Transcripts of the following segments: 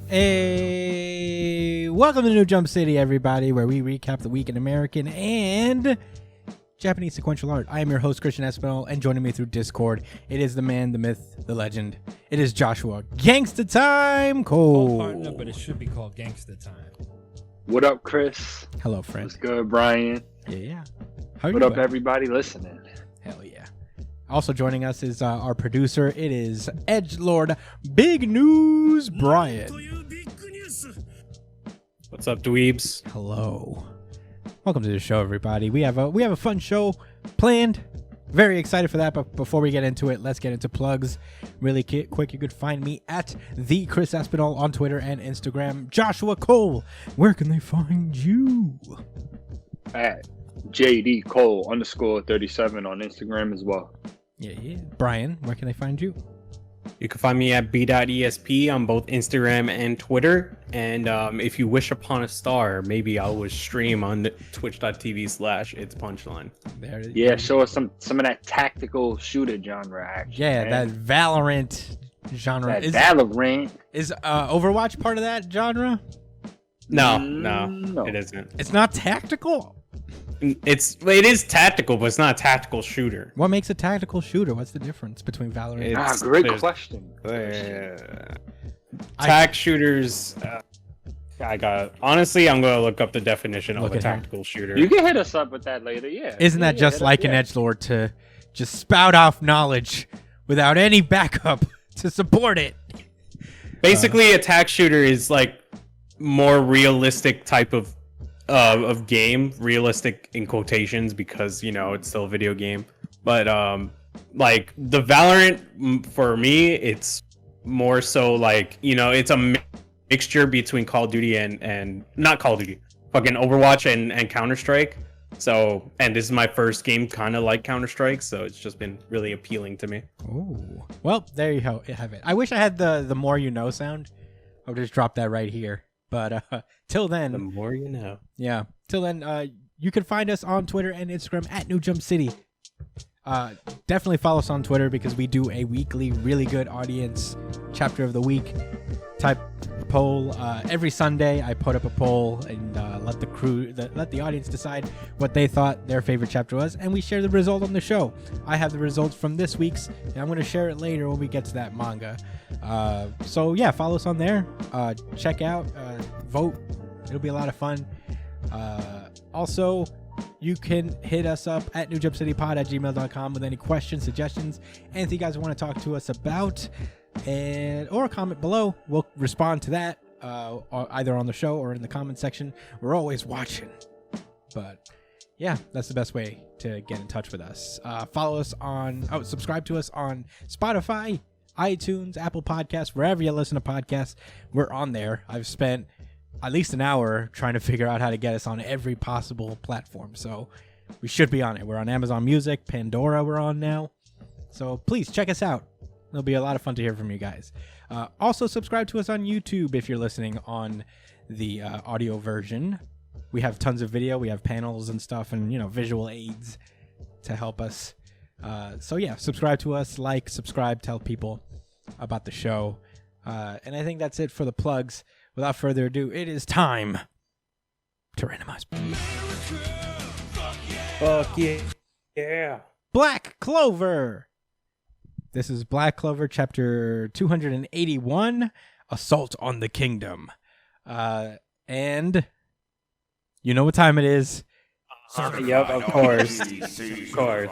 Hey, welcome to New Jump City, everybody, where we recap the week in American and Japanese sequential art. I am your host, Christian Espinal, and joining me through Discord, it is the man, the myth, the legend. It is Joshua. Gangsta Time, Cole. Partner, but it should be called Gangsta Time. What up, Chris? Hello, friend. What's good, Brian? Yeah. How are what you up, doing? everybody listening? Hell yeah. Also joining us is our producer. It is Edgelord Big News Brian. What's up, dweebs? Hello. Welcome to the show, everybody. We have a fun show planned. Very excited for that, but before we get into it, let's get into plugs really quick. You could find me at the Chris Espinal on Twitter and Instagram. Joshua Cole, where can they find you? At JD Cole _37 on Instagram as well. Yeah. Brian, where can they find you? You can find me at b.esp on both Instagram and Twitter. And if you wish upon a star, maybe I will stream on twitch.tv/It's Punchline. There. Yeah, show us some of that tactical shooter genre action. Yeah, man. that Valorant genre. That Valorant. Is Overwatch part of that genre? No, it isn't. It's not tactical? It is tactical, but it's not a tactical shooter. What makes a tactical shooter? What's the difference between Valorant and Great question. Tac shooters. Honestly, I'm gonna look up the definition of a tactical shooter. You can hit us up with that later, yeah. Isn't that just like an edgelord to just spout off knowledge without any backup to support it? Basically, a tac shooter is like more realistic type of game, realistic in quotations because it's still a video game. But like the Valorant for me, it's more so like it's a mixture between Call of Duty and not Call of Duty, fucking Overwatch and Counter-Strike. So, and this is my first game kind of like Counter-Strike, so it's just been really appealing to me. Oh, well, there you have it. I wish I had the more you know sound. I'll just drop that right here. But till then, the more you know. Yeah. Till then, you can find us on Twitter and Instagram at New Jump City. Definitely follow us on Twitter because we do a weekly, really good audience chapter of the week type poll. Every Sunday, I put up a poll and let the audience decide what they thought their favorite chapter was, and we share the result on the show. I have the results from this week's, and I'm going to share it later when we get to that manga. So yeah, follow us on there. Check out, vote. It'll be a lot of fun. Also, you can hit us up at newjumpcitypod@gmail.com with any questions, suggestions, anything you guys want to talk to us about, or comment below. We'll respond to that either on the show or in the comment section. We're always watching. But yeah, that's the best way to get in touch with us. Subscribe to us on Spotify, iTunes, Apple Podcasts, wherever you listen to podcasts. We're on there. I've spent at least an hour trying to figure out how to get us on every possible platform. So we should be on it. We're on Amazon Music, Pandora we're on now. So please check us out. It'll be a lot of fun to hear from you guys. Also subscribe to us on YouTube if you're listening on the audio version. We have tons of video. We have panels and stuff and, visual aids to help us. So yeah, subscribe to us, subscribe, tell people about the show. And I think that's it for the plugs. Without further ado, it is time to randomize. Fuck yeah. Yeah. Black Clover. This is Black Clover, chapter 281, Assault on the Kingdom. And you know what time it is. Yep, of course. Of course.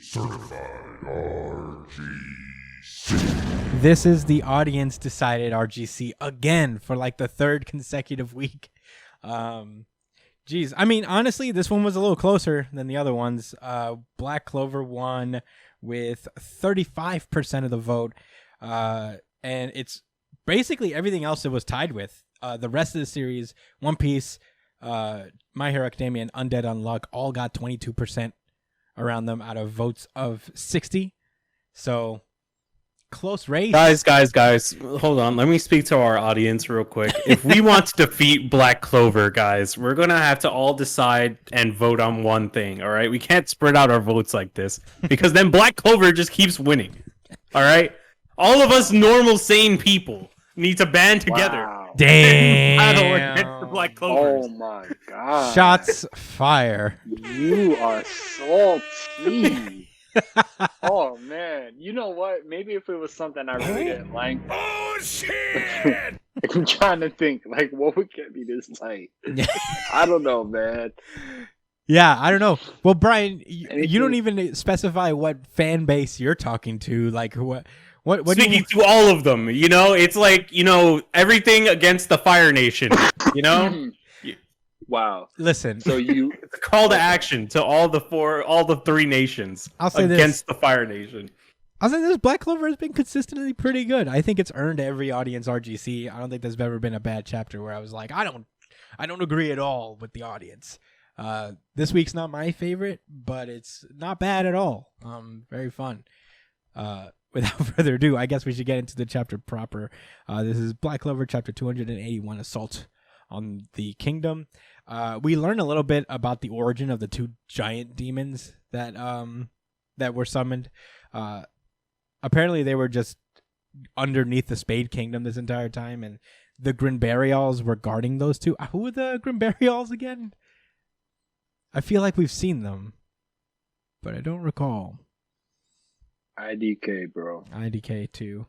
Certified RGC. This is the audience decided RGC again for like the third consecutive week. Geez, I mean, honestly, this one was a little closer than the other ones. Black Clover won with 35% of the vote. And it's basically everything else it was tied with. The rest of the series, One Piece, My Hero Academia, and Undead Unuck all got 22% around them out of votes of 60. So close race. Guys, hold on. Let me speak to our audience real quick. If we want to defeat Black Clover, guys, we're going to have to all decide and vote on one thing, all right? We can't spread out our votes like this because then Black Clover just keeps winning, all right? All of us normal, sane people need to band together. Wow. Battle against the Damn. Black Clovers. Oh my god. Shots fire. You are salty. Oh man. You know what? Maybe if it was something I really didn't like. Oh shit! I'm trying to think, like, what would get me this tight? I don't know, man. Yeah, I don't know. Well, Brian, you don't Anything- even specify what fan base you're talking to. Like, what do you Speaking to all of them, you know, it's like, you know, everything agaast the Fire Nation, you know? Wow. listen? So you It's a call to action to all the three nations I'll say this. against the Fire Nation. I'll say this: Black Clover has been consistently pretty good. I think it's earned every audience RGC. I don't think there's ever been a bad chapter where I was like, I don't agree at all with the audience. This week's not my favorite, but it's not bad at all. Very fun. Without further ado, I guess we should get into the chapter proper. This is Black Clover chapter 281, Assault on the Kingdom. We learn a little bit about the origin of the two giant demons that were summoned. Apparently they were just underneath the Spade Kingdom this entire time, and the Grinbarials were guarding those two. Who were the Grinbarials again? I feel like we've seen them, but I don't recall. IDK, bro. IDK too.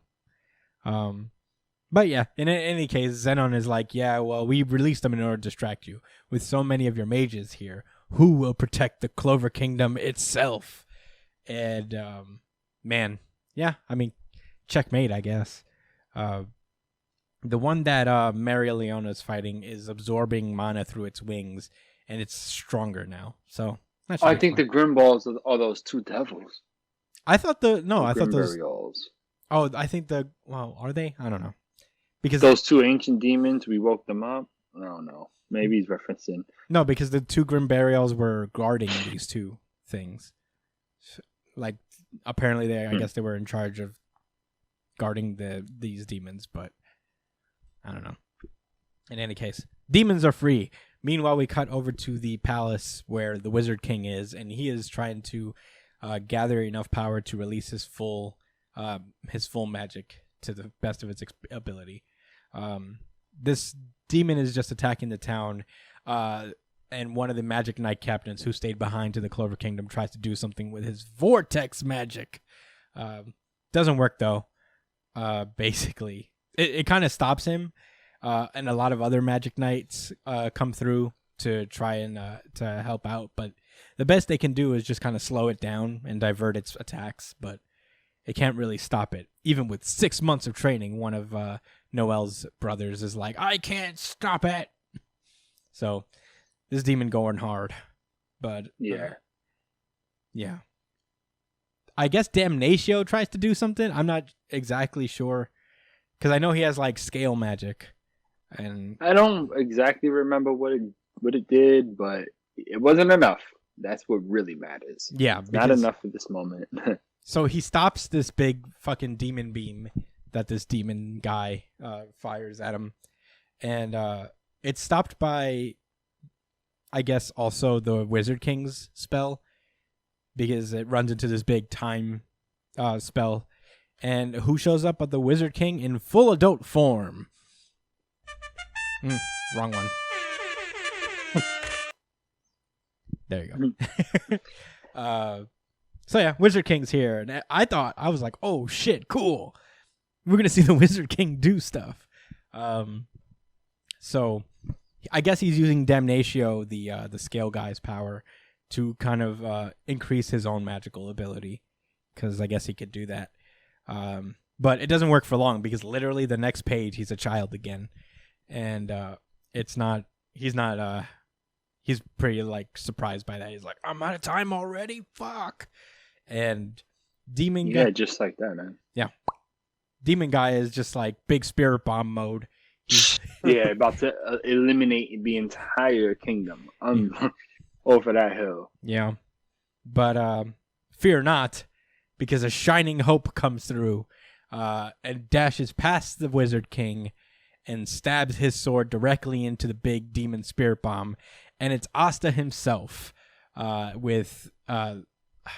But yeah, in any case, Zenon is like, yeah, well, we released them in order to distract you. With so many of your mages here, who will protect the Clover Kingdom itself? And, man, yeah, I mean, checkmate, I guess. The one that Maria Leona's fighting is absorbing mana through its wings, and it's stronger now. So, that should I be think fun. the Grimballs are those two devils. I thought I thought those. Grimbariols. Oh, I think are they? I don't know. Because Those two ancient demons, we woke them up. I don't know. Maybe he's referencing. No, because the two Grinbarials were guarding these two things. Like, apparently, I guess they were in charge of guarding these demons, but I don't know. In any case, demons are free. Meanwhile, we cut over to the palace where the Wizard King is, and he is trying to gather enough power to release his full magic to the best of its ability. This demon is just attacking the town, and one of the Magic Knight captains who stayed behind to the Clover Kingdom tries to do something with his vortex magic. Doesn't work though. Basically, it kind of stops him, and a lot of other Magic Knights come through to try and to help out, but the best they can do is just kind of slow it down and divert its attacks, but it can't really stop it. Even with 6 months of training, one of Noel's brothers is like, I can't stop it. So this demon going hard, but Yeah. yeah. I guess Damnatio tries to do something. I'm not exactly sure, because I know he has like scale magic, and I don't exactly remember what it did, but it wasn't enough. That's what really matters. yeah, Not because- enough for this moment. So he stops this big fucking demon beam that this demon guy fires at him, and it's stopped by, I guess, also the Wizard King's spell, because it runs into this big time spell. And who shows up but the Wizard King in full adult form? Wrong one. There you go. So yeah, Wizard King's here, and I was like, oh shit, cool. We're gonna see the Wizard King do stuff. So I guess he's using Damnatio, the scale guy's power, to kind of increase his own magical ability, because I guess he could do that. But it doesn't work for long, because literally the next page he's a child again, and he's pretty like surprised by that. He's like, I'm out of time already, fuck. And Demon Yeah, Guy, just like that, man. Demon Guy is just like big spirit bomb mode. He's, Yeah, about to eliminate the entire kingdom over that hill. yeah, but fear not, because a shining hope comes through, and dashes past the Wizard King and stabs his sword directly into the big demon spirit bomb, and it's Asta himself, with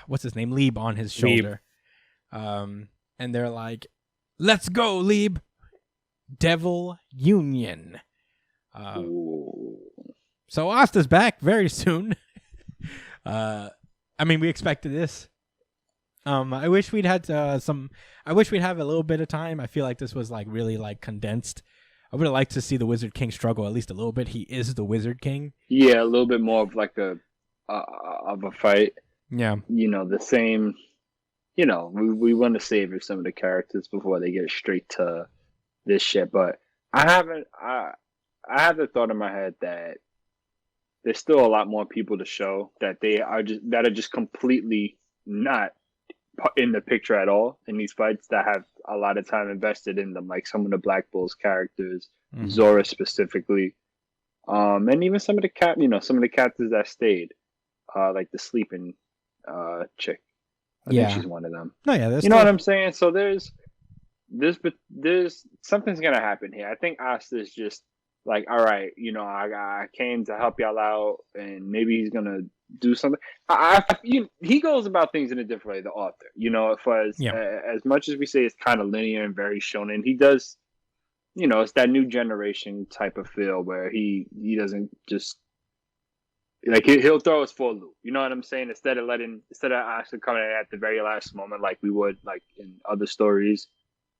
what's his name, Lieb, on his shoulder. And they're like, let's go, Lieb. Daredevil Union. Ooh. So Asta's back very soon. I mean, we expected this. I wish we'd had I wish we'd have a little bit of time. I feel like this was like really like condensed. I would have liked to see the Wizard King struggle at least a little bit. He is the Wizard King. Yeah, a little bit more of like a fight. Yeah. You know, the same. You know, we want to savor some of the characters before they get straight to this shit. But I have the thought in my head that there's still a lot more people to show that are just completely not in the picture at all in these fights, that have a lot of time invested in them, like some of the Black Bulls characters, Zora specifically, and even some of the captains that stayed, like the sleeping chick. I think she's one of them. No, yeah, you know what I'm saying? So there's something's gonna happen here. I think Asta's just like, all right, you know, I came to help y'all out, and maybe he's gonna do something. He goes about things in a different way, the author. You know, as much as we say it's kind of linear and very shonen, he does, you know, it's that new generation type of feel where he doesn't just like he'll throw us for a loop. You know what I'm saying? Instead of actually coming in at the very last moment like we would like in other stories,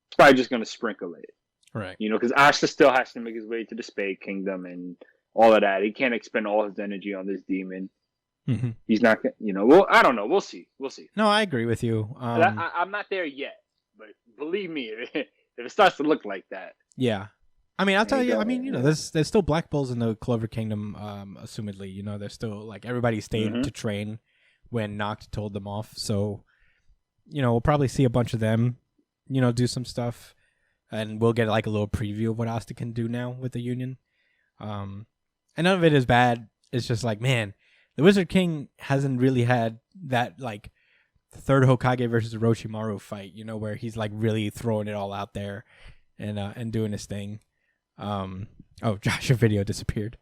it's probably just gonna sprinkle it. Right. You know, because Asta still has to make his way to the Spade Kingdom and all of that. He can't expend all his energy on this demon. Mm-hmm. He's not, you know. Well, I don't know. We'll see. No, I agree with you. I'm not there yet, but believe me, if it starts to look like that. Yeah. I mean, I'll tell you. I mean, you know, there's still Black Bulls in the Clover Kingdom. Assumedly, you know, there's still like everybody stayed to train when Noct told them off. So, you know, we'll probably see a bunch of them, you know, do some stuff. And we'll get like a little preview of what Asta can do now with the Union. And none of it is bad. It's just like, man, the Wizard King hasn't really had that like third Hokage versus Orochimaru fight, you know, where he's like really throwing it all out there and doing his thing. Oh, Josh, your video disappeared.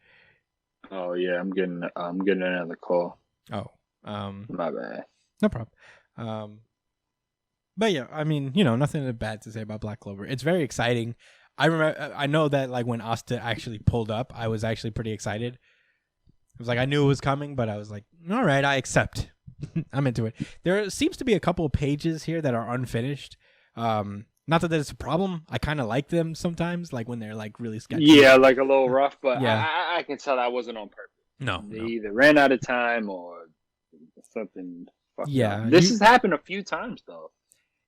Oh yeah, I'm getting another call. Oh, my bad. No problem. But yeah, I mean, you know, nothing bad to say about Black Clover. It's very exciting. I know that like when Asta actually pulled up, I was actually pretty excited. It was like I knew it was coming, but I was like, all right, I accept. I'm into it. There seems to be a couple of pages here that are unfinished. Not that it's a problem. I kind of like them sometimes, like when they're like really sketchy. Yeah, like a little rough, but yeah. I can tell that wasn't on purpose. No, they either ran out of time or something. Yeah, this has happened a few times though.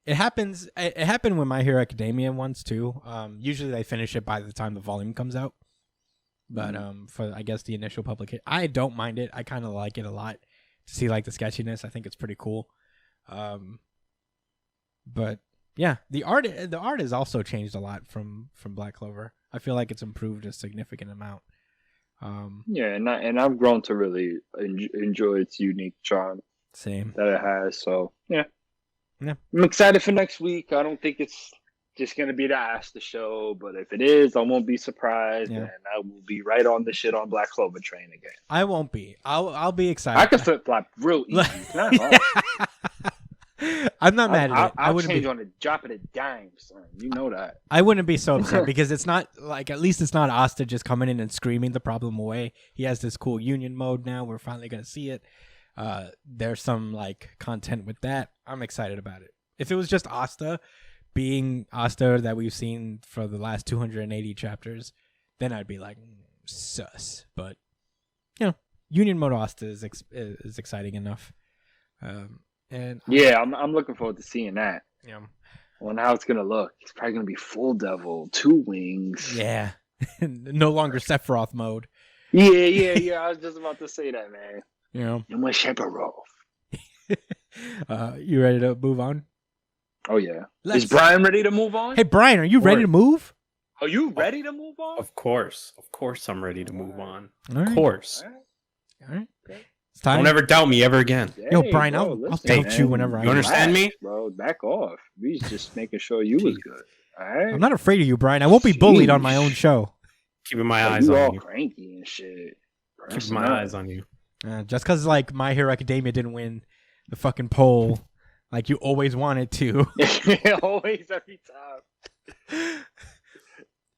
It happens. It happened with My Hero Academia once too. Usually they finish it by the time the volume comes out. But for I guess the initial publication, I don't mind it. I kind of like it a lot to see like the sketchiness. I think it's pretty cool. But yeah, the art has also changed a lot from Black Clover. I feel like it's improved a significant amount. Yeah, and I've grown to really enjoy its unique charm. Same that it has. So yeah. Yeah, I'm excited for next week. I don't think it's just gonna be the Asta show, but if it is, I won't be surprised, and I will be right on the shit on Black Clover train again. I won't be. I'll be excited. I can flip flop real easy. It's not hard. I'm not mad at it. I wouldn't change on the drop of a dime, son. You know that. I wouldn't be so upset because it's not like, at least it's not Asta just coming in and screaming the problem away. He has this cool union mode now. We're finally gonna see it. There's some like content with that. I'm excited about it. If it was just Asta being Asta that we've seen for the last 280 chapters, then I'd be like sus. But you know, Union Mode Asta is exciting enough. And yeah, I'm looking forward to seeing that. Yeah. I wonder how it's gonna look. It's probably gonna be full devil, 2 wings. Yeah. No longer Sephiroth mode. Yeah. I was just about to say that, man. You know. And with Sephiroth. You ready to move on? Oh yeah. Is Brian ready to move on? Hey Brian, are you ready to move? Are you ready to move on? Of course I'm ready to move on. All right. Of course. All right. It's time. Don't ever doubt me ever again. Hey, yo, Brian, bro, I'll doubt you whenever I. You understand me? Bro, back off. We just making sure you was good. All right. I'm not afraid of you, Brian. I won't be bullied on my own show. Keeping my eyes you on all you. Cranky and shit. Keeping my eyes on you. Just because like My Hero Academia didn't win the fucking poll, like you always wanted to. Always, every time.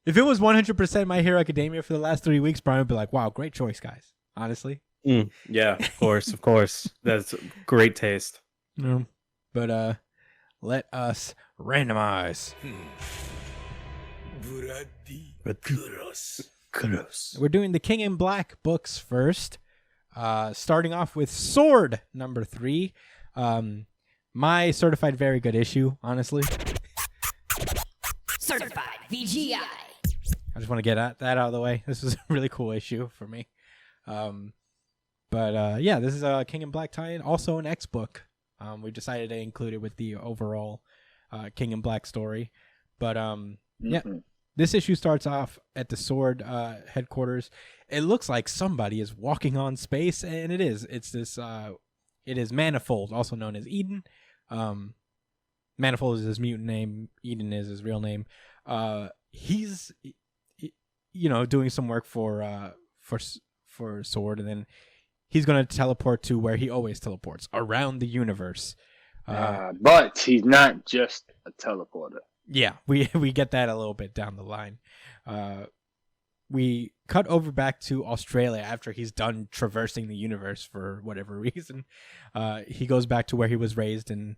If it was 100% My Hero Academia for the last 3 weeks, Brian would be like, "Wow, great choice, guys." Honestly. Yeah, of course. That's great taste. But let us randomize. We're doing the King in Black books first. Starting off with S.W.O.R.D number 3. My certified very good issue, honestly. Certified VGI. I just want to get that out of the way. This was a really cool issue for me. But this is a King in Black tie-in, also an X book. We decided to include it with the overall King in Black story. But this issue starts off at the S.W.O.R.D headquarters. It looks like somebody is walking on space, and it is. It's this. It is Manifold, also known as Eden. Manifold is his mutant name. Eden is his real name. He's, doing some work for S.W.O.R.D, and then he's going to teleport to where he always teleports, around the universe. But he's not just a teleporter. Yeah, we get that a little bit down the line. We cut over back to Australia after he's done traversing the universe for whatever reason. He goes back to where he was raised in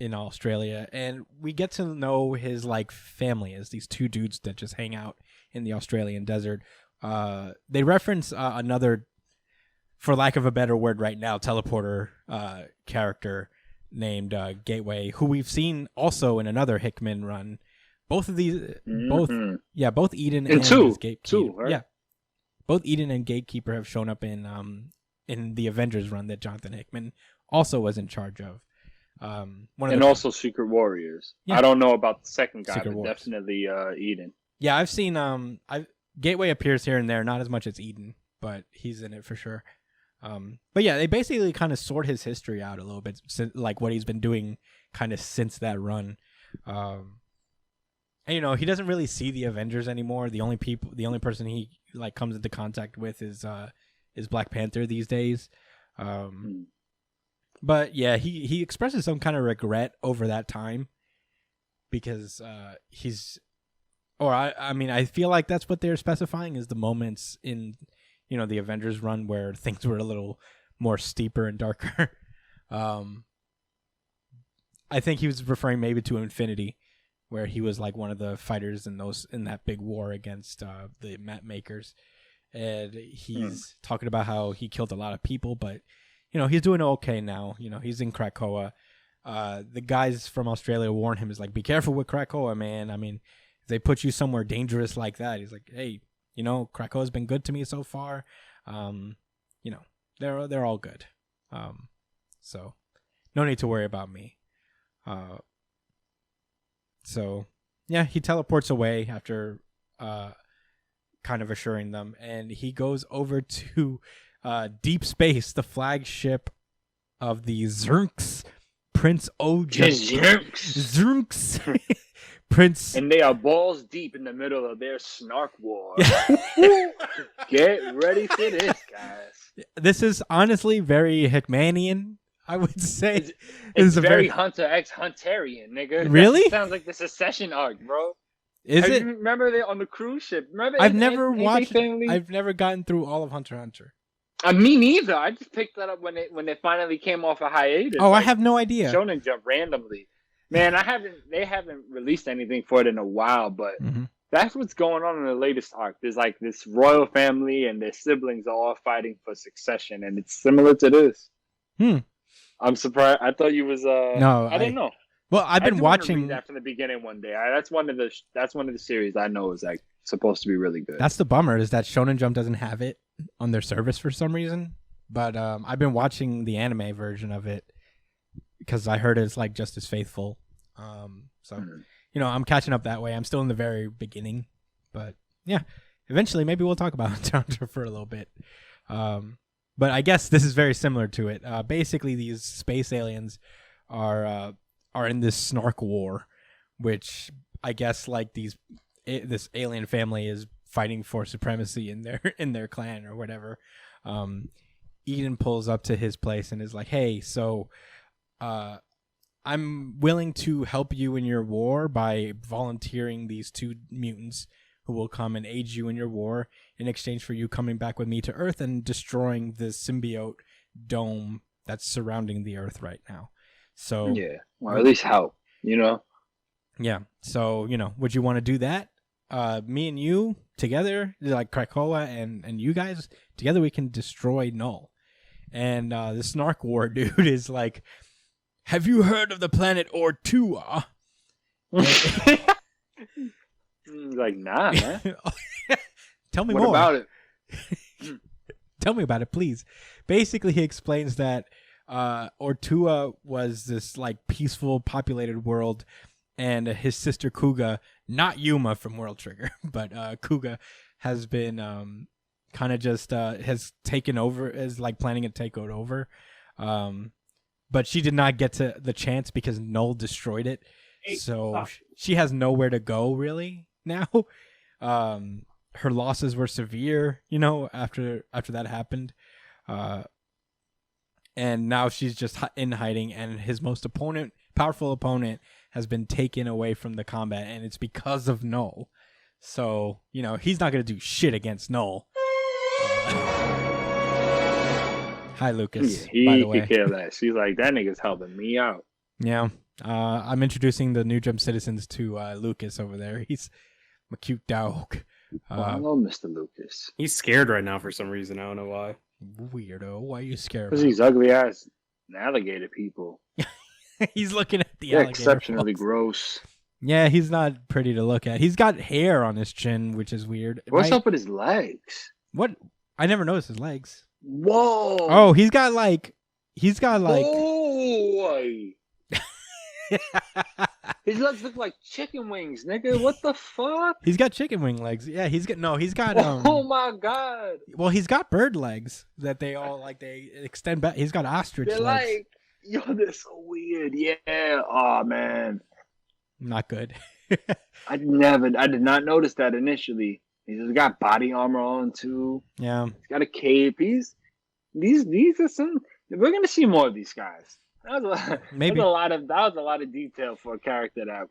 Australia, and we get to know his family as these two dudes that just hang out in the Australian desert. They reference another, for lack of a better word right now, teleporter character named Gateway, who we've seen also in another Hickman run. Both of these, both Eden and his Gatekeeper. right? Yeah, both Eden and Gatekeeper have shown up in the Avengers run that Jonathan Hickman also was in charge of. Also Secret Warriors. Yeah. I don't know about the second guy, but definitely Eden. Yeah, I've seen Gateway appears here and there, not as much as Eden, but he's in it for sure. But yeah, they basically kind of sort his history out a little bit, like what he's been doing kind of since that run. And he doesn't really see the Avengers anymore. The only person he comes into contact with is Black Panther these days. But yeah, he expresses some kind of regret over that time because I feel like that's what they're specifying is the moments in the Avengers run where things were a little more steeper and darker. I think he was referring maybe to Infinity, where he was one of the fighters in that big war against the map makers, and he's talking about how he killed a lot of people, but he's doing okay now. He's in Krakoa. The guys from Australia warn him, is be careful with Krakoa, man. I mean, if they put you somewhere dangerous like that, he's like, hey, Krakoa's been good to me so far. They're all good. So no need to worry about me. So yeah, he teleports away after kind of assuring them, and he goes over to Deep Space, the flagship of the Zerks, Prince Zerks. Prince, and they are balls deep in the middle of their snark war. Get ready for this, guys. This is honestly very Hickmanian, I would say. It's very Hunter x Hunterian, nigga. Really? That sounds like the Secession arc, bro. It? Remember they on the cruise ship? Remember? I've never watched. I've never gotten through all of Hunter x Hunter. Me neither. I just picked that up when they finally came off a hiatus. Oh, I have no idea. Shonen Jump randomly. Man, they haven't released anything for it in a while, but that's what's going on in the latest arc. There's this royal family and their siblings are all fighting for succession, and it's similar to this. I'm surprised. I thought you was no, I didn't know. Well, I've been watching that from the beginning one day. That's one of the series I know is supposed to be really good. That's the bummer, is that Shonen Jump doesn't have it on their service for some reason. But I've been watching the anime version of it because I heard it's just as faithful. I'm catching up that way. I'm still in the very beginning, but yeah, eventually maybe we'll talk about Hunter for a little bit. But I guess this is very similar to it. Basically, these space aliens are in this snark war, which I guess this alien family is fighting for supremacy in their clan or whatever. Eden pulls up to his place and is like, "Hey, so I'm willing to help you in your war by volunteering these 2 mutants who will come and aid you in your war in exchange for you coming back with me to Earth and destroying the symbiote dome that's surrounding the Earth right now. So Yeah, or at least help, you know? Yeah. So, would you want to do that? Me and you together, like Krakoa and you guys together, we can destroy Knull. And the S.W.O.R.D dude is like, have you heard of the planet Ortua? Like, nah, man. Tell me what more. about it? Tell me about it, please. Basically, he explains that Ortua was this like peaceful, populated world, and his sister Kuga, not Yuma from World Trigger, but Kuga has been kind of just has taken over, is like planning to take it over. But she did not get to the chance because Knull destroyed it. So she has nowhere to go really now. Her losses were severe, after that happened. And now she's just in hiding, and his most powerful opponent has been taken away from the combat, and it's because of Knull. So, he's not going to do shit against Knull. Hi, Lucas, Yeah, by he the way. could care less. He's like, that nigga's helping me out. Yeah. I'm introducing the New Jump citizens to Lucas over there. He's a cute dog. Hello, Mr. Lucas. He's scared right now for some reason. I don't know why. Weirdo. Why are you scared? Because these ugly ass alligator people. He's looking at the They're alligator. exceptionally folks. gross. Yeah, he's not pretty to look at. He's got hair on his chin, which is weird. What's up with his legs? What? I never noticed his legs. Whoa! Oh, he's got like. Boy! His legs look like chicken wings, nigga. What the fuck? He's got chicken wing legs. Yeah, he's got Oh my god! Well, he's got bird legs that they all like. They extend back. He's got ostrich They're legs. like, yo, they're so weird. Yeah. Oh man. Not good. I did not notice that initially. He's just got body armor on too. Yeah. He's got a cape. These are some. We're gonna see more of these guys. That was Maybe. a lot of detail for a character that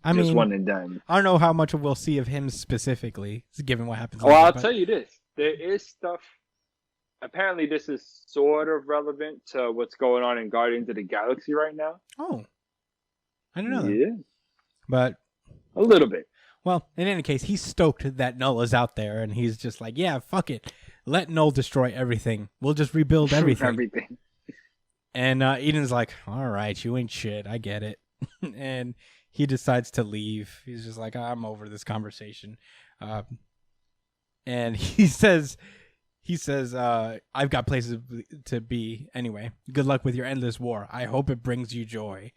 I just mean, one and done. I don't know how much we'll see of him specifically, given what happens. Well, later, I'll but- tell you this: there is stuff. Apparently, this is sort of relevant to what's going on in Guardians of the Galaxy right now. Oh, I don't know that. Yeah, But a little bit. well, in any case, he's stoked that Knull is out there, and he's just like, yeah, fuck it, let Knull destroy everything. We'll just rebuild everything. Everything. And Eden's like, all right, you ain't shit. I get it. And he decides to leave. He's just like, I'm over this conversation. And he says, I've got places to be anyway. Good luck with your endless war. I hope it brings you joy.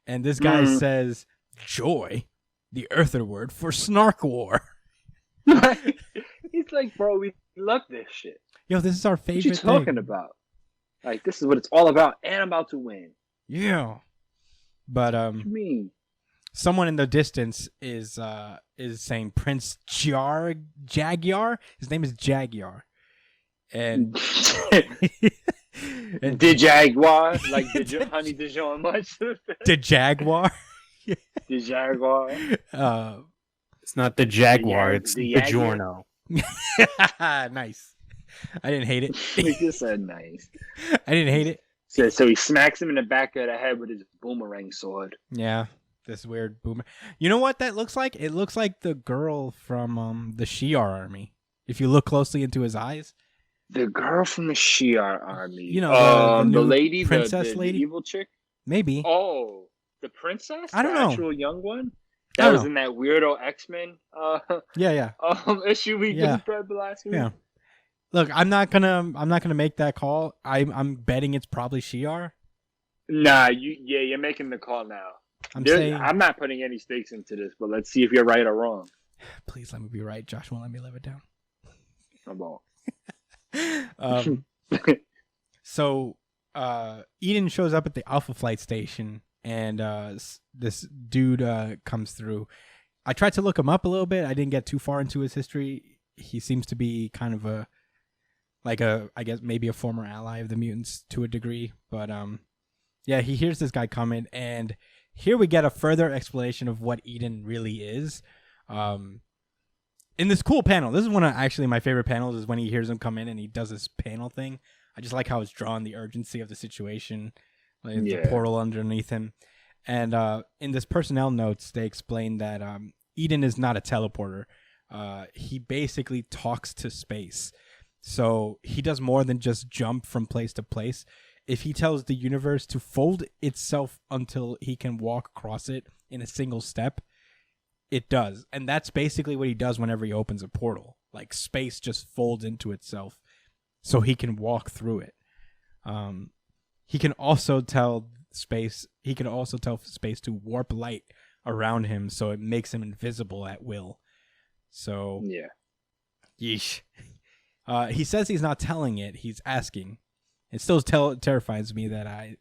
And this guy says, joy? The earther word for S.W.O.R.D. He's like, bro, we love this shit. Yo, this is our What favorite you talking thing. about? Like, this is what it's all about, and I'm about to win. Yeah. But What you mean? someone in the distance is saying Prince Jaguar. His name is Jaguar. And The Jaguar, like the Honey Dijon much. the Jaguar. The Jaguar. It's not the Jaguar. The It's the Jaguar? Giorno. Nice. I didn't hate it. He just said nice. I didn't hate it. So he smacks him in the back of the head with his boomerang sword. Yeah, this weird boomer. You know what that looks like? It looks like the girl from the Shi'ar army. If you look closely into his eyes. The girl from the Shi'ar army. You know, the new lady, princess the lady? evil chick. Maybe. Oh, the princess? I don't the know. Actual young one. I That don't was know. in that weirdo X-Men Yeah. issue we Yeah. just read last week. Yeah. Look, I'm not gonna make that call. I'm betting it's probably Shi'ar. Nah, you're making the call now. I'm not putting any stakes into this, but let's see if you're right or wrong. Please let me be right. Josh won't let me live it down. I won't. So Eden shows up at the Alpha Flight station, and this dude comes through. I tried to look him up a little bit. I didn't get too far into his history. He seems to be kind of I guess maybe a former ally of the mutants to a degree, but Yeah, he hears this guy coming, and here we get a further explanation of what Eden really is. In this cool panel, this is one of actually my favorite panels, is when he hears him come in and he does this panel thing. I just like how it's drawn, the urgency of the situation, like the portal underneath him. And in this personnel notes, they explain that Eden is not a teleporter. He basically talks to space. So he does more than just jump from place to place. If he tells the universe to fold itself until he can walk across it in a single step, it does. And that's basically what he does whenever he opens a portal. Like, space just folds into itself so he can walk through it. He can also tell space to warp light around him so it makes him invisible at will. So, yeah. Yeesh. He says he's not telling it, he's asking. It still terrifies me that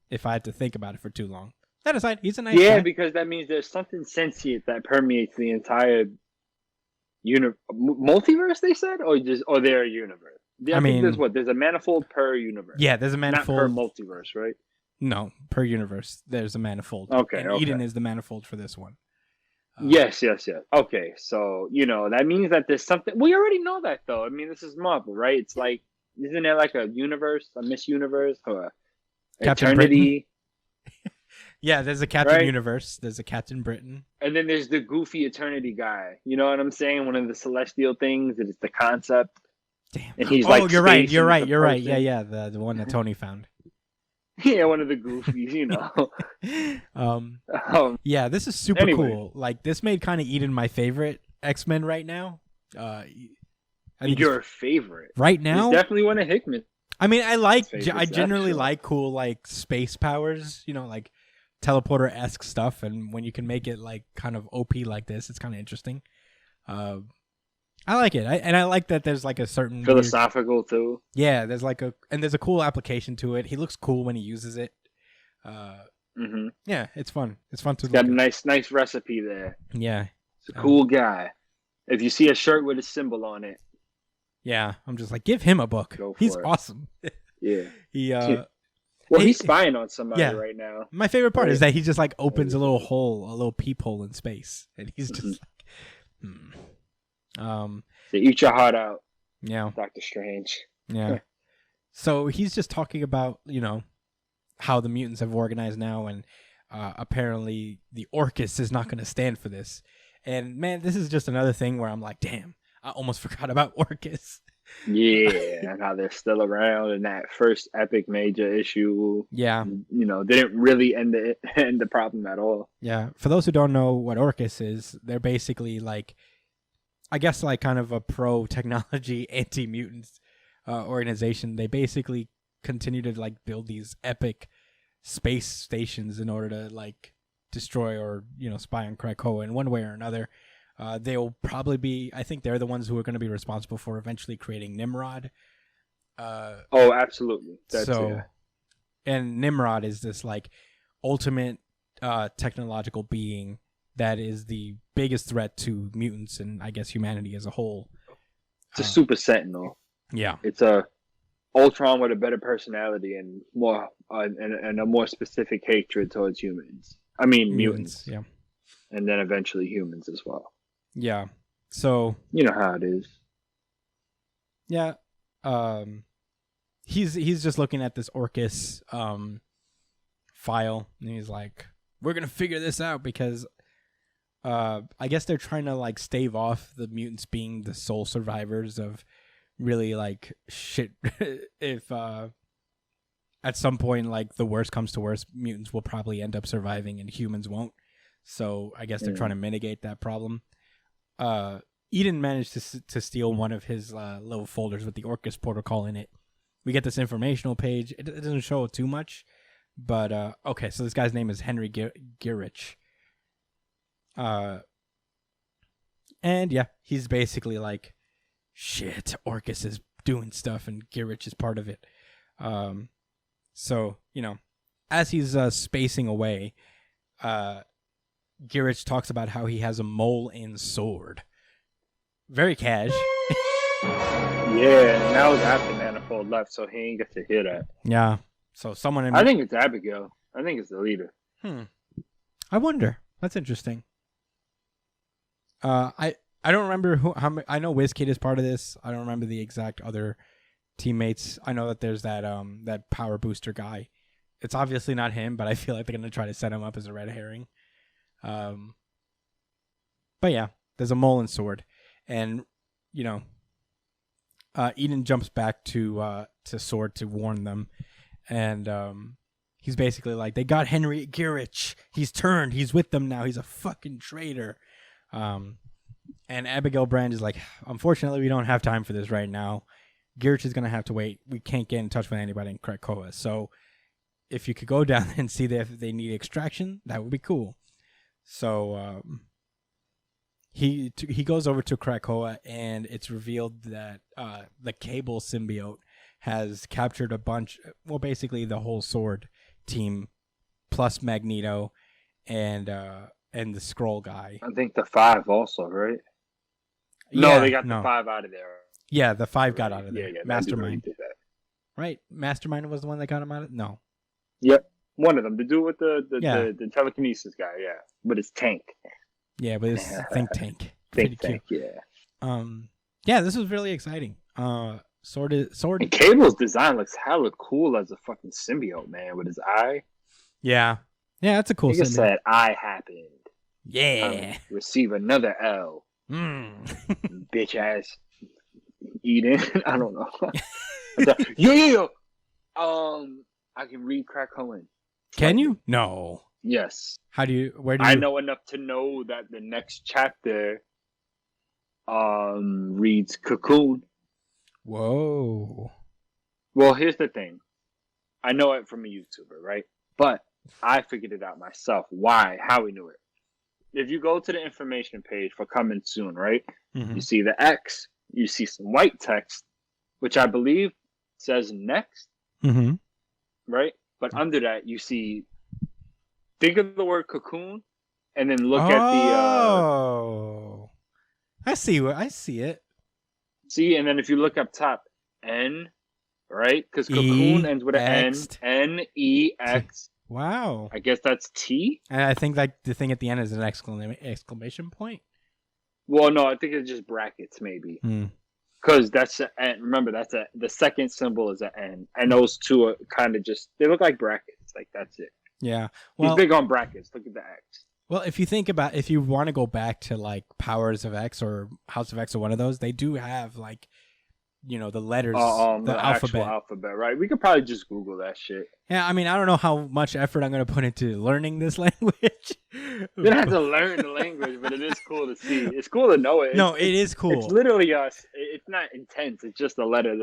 if I had to think about it for too long. That aside, he's a nice guy. Because that means there's something sentient that permeates the entire multiverse, they said? Or their universe? I mean, there's a manifold per universe. Yeah, there's a manifold. Not per multiverse, right? No, per universe, there's a manifold. Okay, and Eden is the manifold for this one. Yes. Okay, so, that means that there's something... We already know that, though. I mean, this is Marvel, right? It's like, isn't there like a universe, a Miss Universe, or Captain Eternity? Yeah, there's a Captain right? Universe. There's a Captain Britain. And then there's the goofy Eternity guy. You know what I'm saying? One of the celestial things. It's the concept. Damn. And he's you're right. You're right. Yeah. The one that Tony found. Yeah, one of the goofies, Yeah, this is super cool. Like, this made kind of Eden my favorite X-Men right now. I think your favorite right now? He's definitely one of Hickman. I mean, I generally like cool, like, space powers, like teleporter-esque stuff, and when you can make it like kind of OP like this, it's kind of interesting. I like it. I like that there's like a certain philosophical too. Yeah, there's a cool application to it. He looks cool when he uses it. Yeah, it's fun. It's fun to look at. Got a nice recipe there. Yeah. He's a cool guy. If you see a shirt with a symbol on it. Yeah, I'm just like, give him a book. He's awesome. Yeah. He's spying on somebody right now. My favorite part is that he just like opens a little peephole in space, and he's just like, They eat your heart out. Yeah, Doctor Strange. Yeah. So he's just talking about how the mutants have organized now, and apparently the Orcus is not going to stand for this. And man, this is just another thing where I'm like, damn, I almost forgot about Orcus. Yeah, and how they're still around in that first epic major issue. Yeah. Didn't really end the problem at all. Yeah. For those who don't know what Orcus is, they're basically like, I guess like kind of a pro-technology anti-mutants organization. They basically continue to like build these epic space stations in order to like destroy or, spy on Krakoa in one way or another. They'll probably be, I think they're the ones who are going to be responsible for eventually creating Nimrod. Oh, absolutely. And Nimrod is this like ultimate technological being that is the biggest threat to mutants and I guess humanity as a whole. It's a super sentinel. Yeah. It's a Ultron with a better personality and more and a more specific hatred towards humans. I mean mutants. Yeah. And then eventually humans as well. Yeah. So you know how it is. Yeah. He's just looking at this Orcus file and he's like, we're gonna figure this out because I guess they're trying to like stave off the mutants being the sole survivors of really like shit. If at some point like the worst comes to worst, mutants will probably end up surviving and humans won't. So I guess they're trying to mitigate that problem. Eden managed to steal one of his little folders with the Orcus protocol in it. We get this informational page. It doesn't show too much, but okay. So this guy's name is Henry Girich. And yeah, he's basically like, shit, Orcus is doing stuff and Girich is part of it. So, as he's spacing away, Girich talks about how he has a mole in S.W.O.R.D. Very cash. Yeah, now it's after Manifold left, so he ain't get to hear that. Yeah. So someone in I think it's Abigail. I think it's the leader. I wonder. That's interesting. I don't remember I know WizKid is part of this. I don't remember the exact other teammates. I know that there's that power booster guy. It's obviously not him, but I feel like they're gonna try to set him up as a red herring. But yeah, there's a mole and S.W.O.R.D, and Eden jumps back to S.W.O.R.D to warn them, and he's basically like, they got Henry Girich. He's turned. He's with them now. He's a fucking traitor. And Abigail Brand is like, unfortunately, we don't have time for this right now. Girich is gonna have to wait. We can't get in touch with anybody in Krakoa. So if you could go down and see if they need extraction, that would be cool. So he goes over to Krakoa, and it's revealed that the Cable symbiote has captured a bunch. Well, basically the whole S.W.O.R.D team, plus Magneto, and the Skrull guy. I think the 5 also, right? Yeah, No, they got the 5 out of there. Yeah, the 5 got out of there. Yeah, Mastermind. did that. Right? Mastermind was the one that got him out of. No. Yep, one of them. The dude with the telekinesis guy. Yeah, with his tank. Yeah, but it's think tank. Think tank. Yeah. Yeah, this was really exciting. S.W.O.R.D. And Cable's design looks hella cool as a fucking symbiote, man, with his eye. Yeah, that's a cool Nigga symbiote. said, "I happened." Yeah. Receive another L. Bitch ass Eden. I don't know. Yo. I can read Krakoan. Can you? No. Yes. How do you? Where do you? I know enough to know that the next chapter reads Cocoon. Whoa. Well, here's the thing. I know it from a YouTuber, right? But I figured it out myself. Why? How we knew it. If you go to the information page for coming soon, right? Mm-hmm. You see the X, you see some white text, which I believe says next, right? But under that, you see, think of the word cocoon, and then look at the... Oh. I see it. See, and then if you look up top, N, right? Because cocoon ends with an N, N-E-X. Wow. I guess that's T? And I think like the thing at the end is an exclamation point. Well, no, I think it's just brackets, maybe. Because that's a N. Remember, the second symbol is an N. And those two are kind of just, they look like brackets. Like, that's it. Yeah. Well, he's big on brackets. Look at the X. Well, if you want to go back to like Powers of X or House of X or one of those, they do have like, the letters, the alphabet, right? We could probably just Google that shit. Yeah, I mean, I don't know how much effort I'm going to put into learning this language. You don't have to learn the language, but it is cool to see. It's cool to know it. No, it is cool. It's literally us. It's not intense. It's just a letter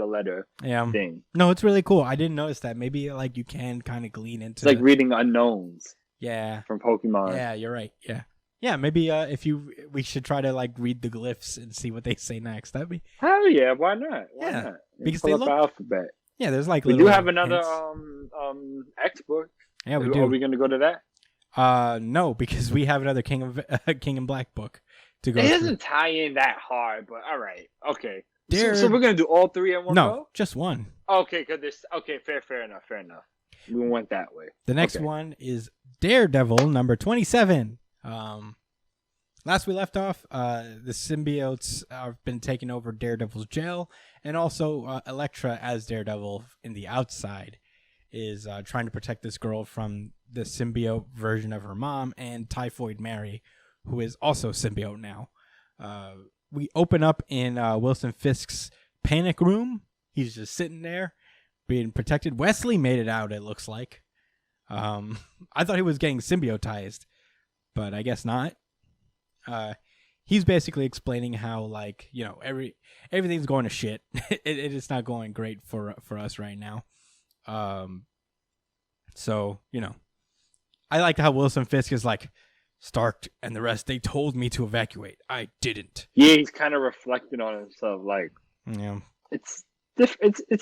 thing. No, it's really cool. I didn't notice that. Maybe like you can kind of glean into. It's like reading unknowns. Yeah. From Pokemon. Yeah, you're right. Yeah. Yeah, maybe we should try to like read the glyphs and see what they say next. That'd be hell yeah. Why not? Why not? Because they look alphabet. Yeah, there's like we do have another hints. X book. Yeah, we do. Are we gonna go to that? No, because we have another King and Black book to go. It doesn't tie in that hard, but all right, okay. So we're gonna do all three at one go? No, just one. Okay, fair enough. We went that way. The next one is Daredevil number 27. Last we left off, the symbiotes have been taking over Daredevil's jail, and also Elektra as Daredevil in the outside is trying to protect this girl from the symbiote version of her mom and Typhoid Mary, who is also symbiote now. We open up in Wilson Fisk's panic room. He's just sitting there being protected. Wesley made it out, it looks like. I thought he was getting symbiotised, but I guess not. He's basically explaining how, like, everything's going to shit. It's not going great for us right now. So, I like how Wilson Fisk is like, Stark and the rest, they told me to evacuate. I didn't. Yeah, he's kind of reflecting on himself. Like, yeah, it's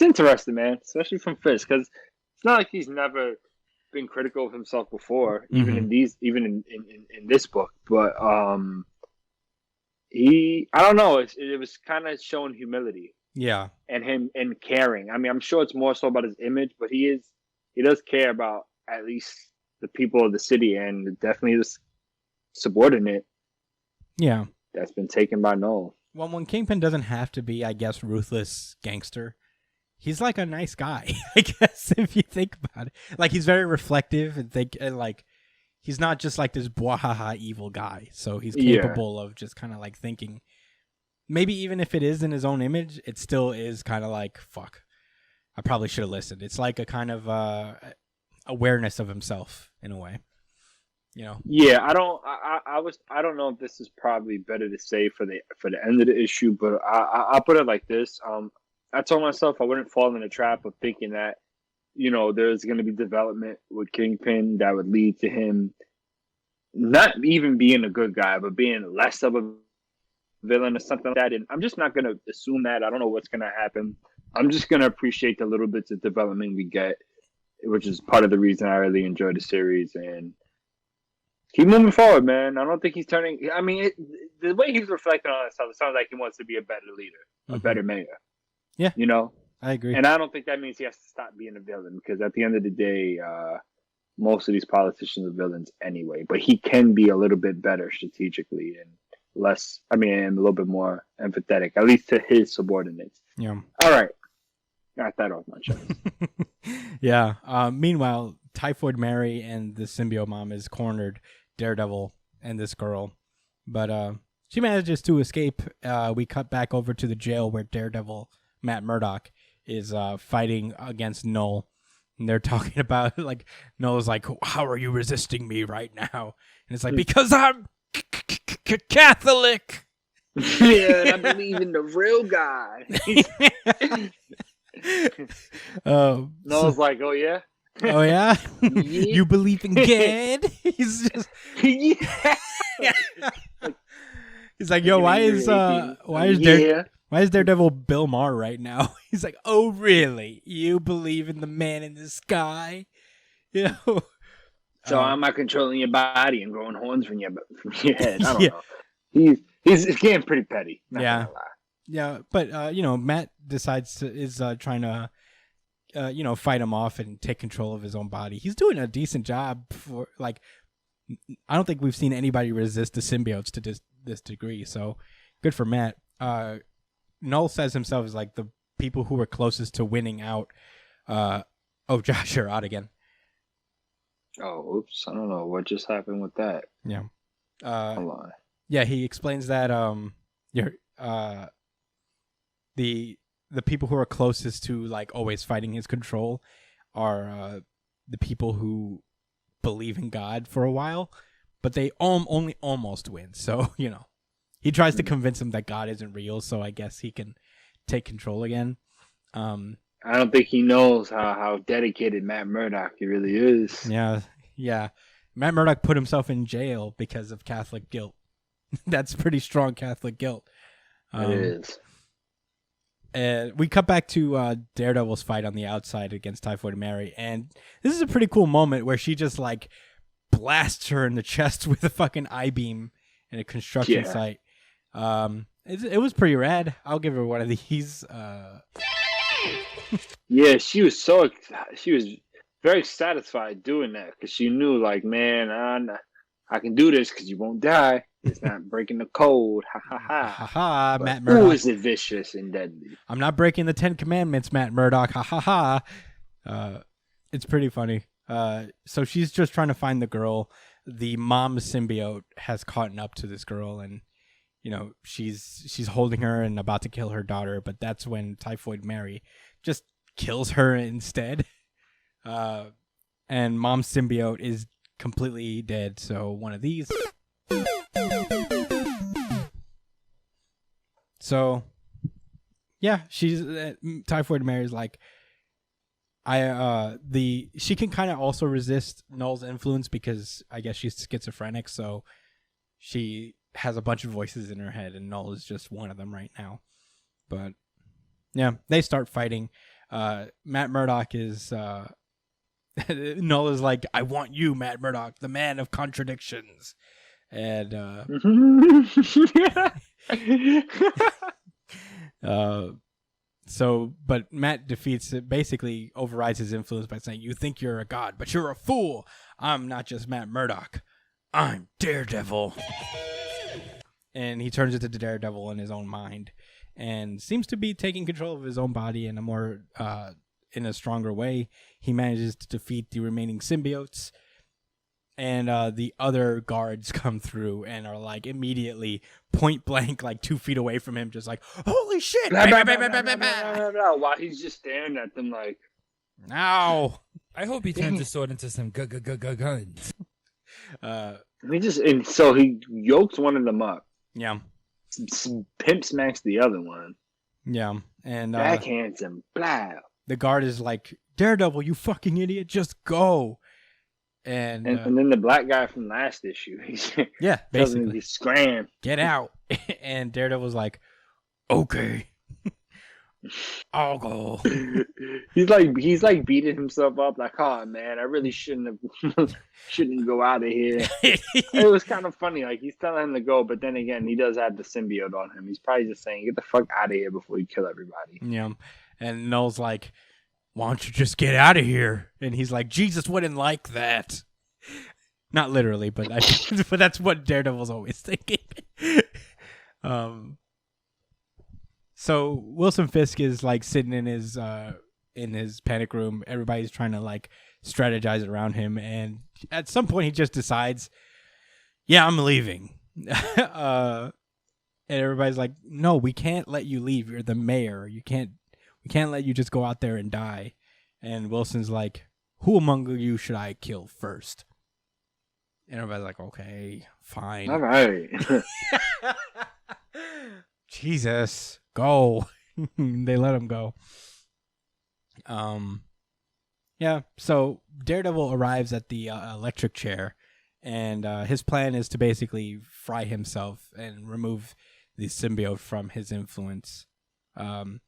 interesting, man, especially from Fisk, because it's not like he's never been critical of himself before, even in this book. But I don't know. It was kind of showing humility. Yeah, and him and caring. I mean, I'm sure it's more so about his image, but he is he does care about at least the people of the city, and definitely the subordinate Yeah. that's been taken by Knull. Well, when Kingpin doesn't have to be, I guess, ruthless gangster, he's like a nice guy, I guess, if you think about it. Like, he's very reflective and like, he's not just like this bwahaha evil guy. So he's capable of just kind of like thinking, maybe even if it is in his own image, it still is kind of like, fuck, I probably should have listened. It's like a kind of awareness of himself in a way. You know? Yeah, I don't know if this is probably better to say for the end of the issue, but I'll put it like this. I told myself I wouldn't fall in the trap of thinking that, you know, there's going to be development with Kingpin that would lead to him not even being a good guy, but being less of a villain or something like that. And I'm just not going to assume that. I don't know what's going to happen. I'm just going to appreciate the little bits of development we get, which is part of the reason I really enjoy the series. And keep moving forward, man. I don't think he's turning. I mean, the way he's reflecting on himself, it sounds like he wants to be a better leader, a better mayor. Yeah. You know? I agree. And I don't think that means he has to stop being a villain, because at the end of the day, most of these politicians are villains anyway. But he can be a little bit better strategically and a little bit more empathetic, at least to his subordinates. Yeah. All right. Got that off my chest. Yeah. Meanwhile, Typhoid Mary and the symbiote mom is cornered Daredevil and this girl, but she manages to escape. We cut back over to the jail where Daredevil, Matt Murdock, is fighting against Knull, and they're talking about, like, Knull's like, how are you resisting me right now? And it's like, because I'm Catholic. Yeah, I believe in the real guy. Knull's like, oh yeah? Oh yeah? Yeah. You believe in God? He's just Yeah. he's like, yo, why is Daredevil Bill Maher right now? He's like, oh really? You believe in the man in the sky? You know? So am I controlling your body and growing horns from your head? I don't know. He's getting pretty petty. Not gonna lie. Yeah, but Matt is trying to fight him off and take control of his own body. He's doing a decent job for, like, I don't think we've seen anybody resist the symbiotes to this degree. So good for Matt. Knull says himself is like the people who were closest to winning out. Josh, you're out again. Oh, oops! I don't know what just happened with that. Yeah. Hold on. Yeah, he explains that the people who are closest to, like, always fighting his control are the people who believe in God for a while, but they only almost win. So, he tries to convince them that God isn't real, so I guess he can take control again. I don't think he knows how dedicated Matt Murdock he really is. Yeah. Matt Murdock put himself in jail because of Catholic guilt. That's pretty strong Catholic guilt. It is. And we cut back to Daredevil's fight on the outside against Typhoid Mary, and this is a pretty cool moment where she just, like, blasts her in the chest with a fucking I-beam in a construction site. It was pretty rad. I'll give her one of these. Yeah, she was very satisfied doing that, because she knew, like, man, I can do this because you won't die. It's not breaking the code. Ha ha ha. Ha ha, Matt Murdock. Who is it vicious and deadly? I'm not breaking the 10 Commandments, Matt Murdock. Ha ha ha. It's pretty funny. So she's just trying to find the girl. The mom symbiote has caught up to this girl, and she's holding her and about to kill her daughter, but that's when Typhoid Mary just kills her instead. And mom's symbiote is completely dead. So one of these. So, yeah, she's Typhoid Mary's like, she can kind of also resist Knull's influence because I guess she's schizophrenic, so she has a bunch of voices in her head, and Knull is just one of them right now. But yeah, they start fighting. Matt Murdock is Knull is like, I want you, Matt Murdock, the man of contradictions. And But Matt defeats it, basically overrides his influence by saying, "You think you're a god, but you're a fool. I'm not just Matt Murdock. I'm Daredevil." And he turns into Daredevil in his own mind, and seems to be taking control of his own body in a stronger way. He manages to defeat the remaining symbiotes, and the other guards come through and are like immediately point blank, like 2 feet away from him, just like, "Holy shit!" While he's just staring at them like, "Ow!" I hope he turns his sword into some guns. So he yokes one of them up. Yeah. Pimp smacks the other one. Yeah. And backhands him. Blah. The guard is like, "Daredevil, you fucking idiot, just go." And then the black guy from last issue, yeah, basically, scram, get out. And Daredevil's like, "Okay, I'll go." He's like beating himself up, like, "Oh man, I really shouldn't go out of here." It was kind of funny, like he's telling him to go, but then again, he does have the symbiote on him. He's probably just saying, "Get the fuck out of here before you kill everybody." Yeah, and Knull's like, "Why don't you just get out of here?" And he's like, "Jesus wouldn't like that." Not literally, but but that's what Daredevil's always thinking. So Wilson Fisk is like sitting in his panic room. Everybody's trying to like strategize around him, and at some point he just decides, "Yeah, I'm leaving." And everybody's like, "No, we can't let you leave. You're the mayor. We can't let you just go out there and die." And Wilson's like, "Who among you should I kill first?" And everybody's like, "Okay, fine. All right." Jesus, go. They let him go. Yeah, so Daredevil arrives at the electric chair, and his plan is to basically fry himself and remove the symbiote from his influence. And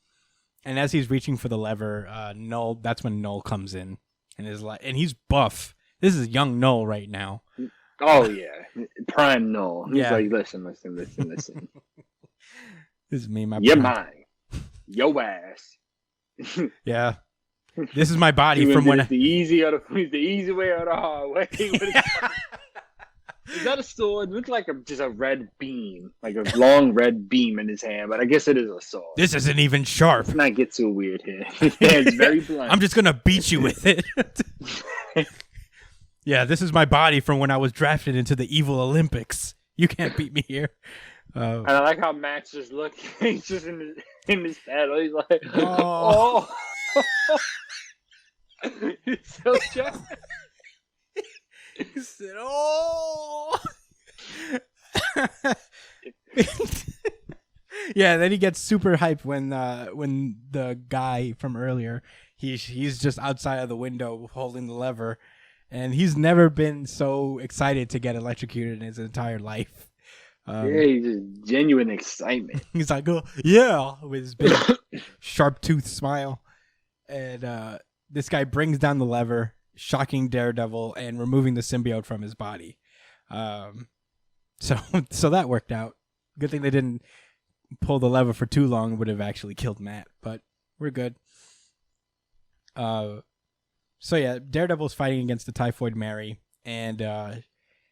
as he's reaching for the lever, Knull, that's when Knull comes in and is like, and he's buff. This is young Knull right now. Oh yeah, prime Knull. He's like, listen. This is me, my you're prime. mine, your ass. Yeah, this is my body from when the easy way or the hard way. Is that a sword? It looks like just a red beam, like a long red beam in his hand, but I guess it is a sword. This isn't even sharp. Let's not get too weird here. It's very blunt. I'm just gonna beat you with it. Yeah, this is my body from when I was drafted into the evil Olympics. You can't beat me here. And I like how Matt's just looking. He's just in his head. He's like, oh. He's so jealous. He said, "Oh." Yeah, then he gets super hyped when the guy from earlier, he's just outside of the window holding the lever, and he's never been so excited to get electrocuted in his entire life. He's just genuine excitement. He's like, "Oh yeah," with his big sharp tooth smile, and this guy brings down the lever, shocking Daredevil and removing the symbiote from his body. So that worked out. Good thing they didn't pull the lever for too long. It would have actually killed Matt, but we're good. So yeah, Daredevil's fighting against the Typhoid Mary, and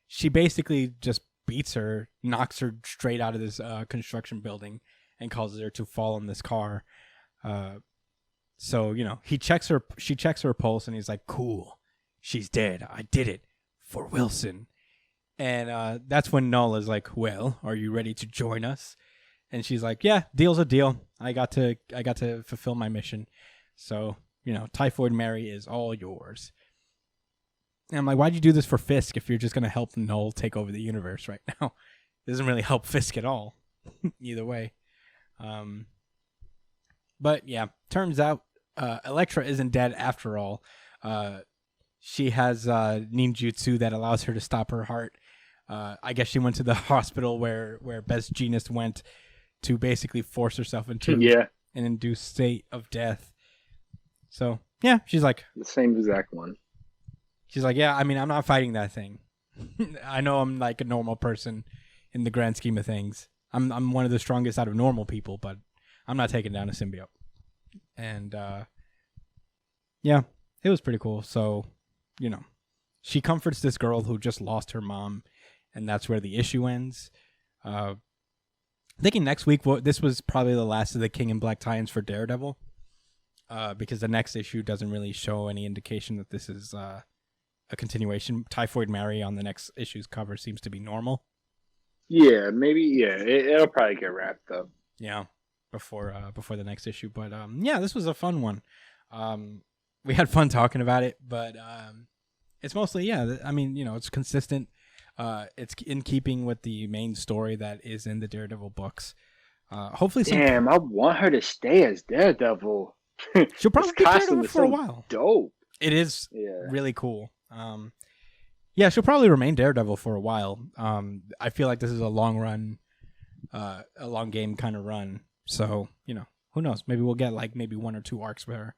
she basically just beats her, knocks her straight out of this construction building, and causes her to fall in this car. So, she checks her pulse, and he's like, "Cool, she's dead. I did it for Wilson." And that's when Knull is like, "Well, are you ready to join us?" And she's like, "Yeah, deal's a deal. I got to fulfill my mission. So, Typhoid Mary is all yours." And I'm like, "Why'd you do this for Fisk if you're just going to help Knull take over the universe right now?" It doesn't really help Fisk at all. Either way. But yeah, turns out Elektra isn't dead after all. She has ninjutsu that allows her to stop her heart. I guess she went to the hospital where Best Genius went to basically force herself into an induced state of death. So, yeah, she's like... The same exact one. She's like, "Yeah, I mean, I'm not fighting that thing. I know I'm like a normal person in the grand scheme of things. I'm one of the strongest out of normal people, but I'm not taking down a symbiote." And yeah, it was pretty cool. So, you know, she comforts this girl who just lost her mom, and that's where the issue ends. Thinking next week, this was probably the last of the King in Black tie-ins for Daredevil, because the next issue doesn't really show any indication that this is a continuation. Typhoid Mary on the next issue's cover seems to be normal. Yeah, maybe. Yeah, it'll probably get wrapped up. Yeah, before the next issue. But yeah, this was a fun one. We had fun talking about it, but it's mostly, yeah. I mean, you know, it's consistent. It's in keeping with the main story that is in the Daredevil books. Hopefully, Damn, I want her to stay as Daredevil. She'll probably be Daredevil for a while. Dope. It is really cool. Yeah, she'll probably remain Daredevil for a while. I feel like this is a long run, a long game kind of run. So, you know, who knows? Maybe we'll get like maybe 1 or 2 arcs with her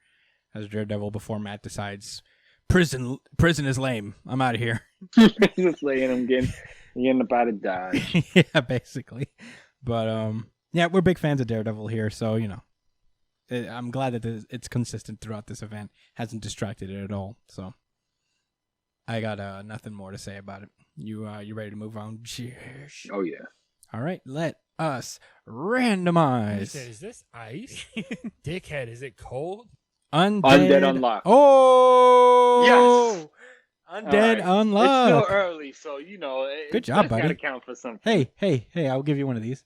as Daredevil before Matt decides prison is lame. I'm out of here. Just laying him getting about to die. Yeah, basically. But yeah, we're big fans of Daredevil here, so you know, I'm glad that it's consistent throughout this event. Hasn't distracted it at all. So I got nothing more to say about it. You ready to move on? Cheers. Oh yeah. All right, let us randomize. Is this ice? Dickhead, is it cold? Undead Unuck. Oh yes. Undead Unuck. It's still early, so you know. Good job, buddy. Gotta count for something. Hey! I'll give you one of these.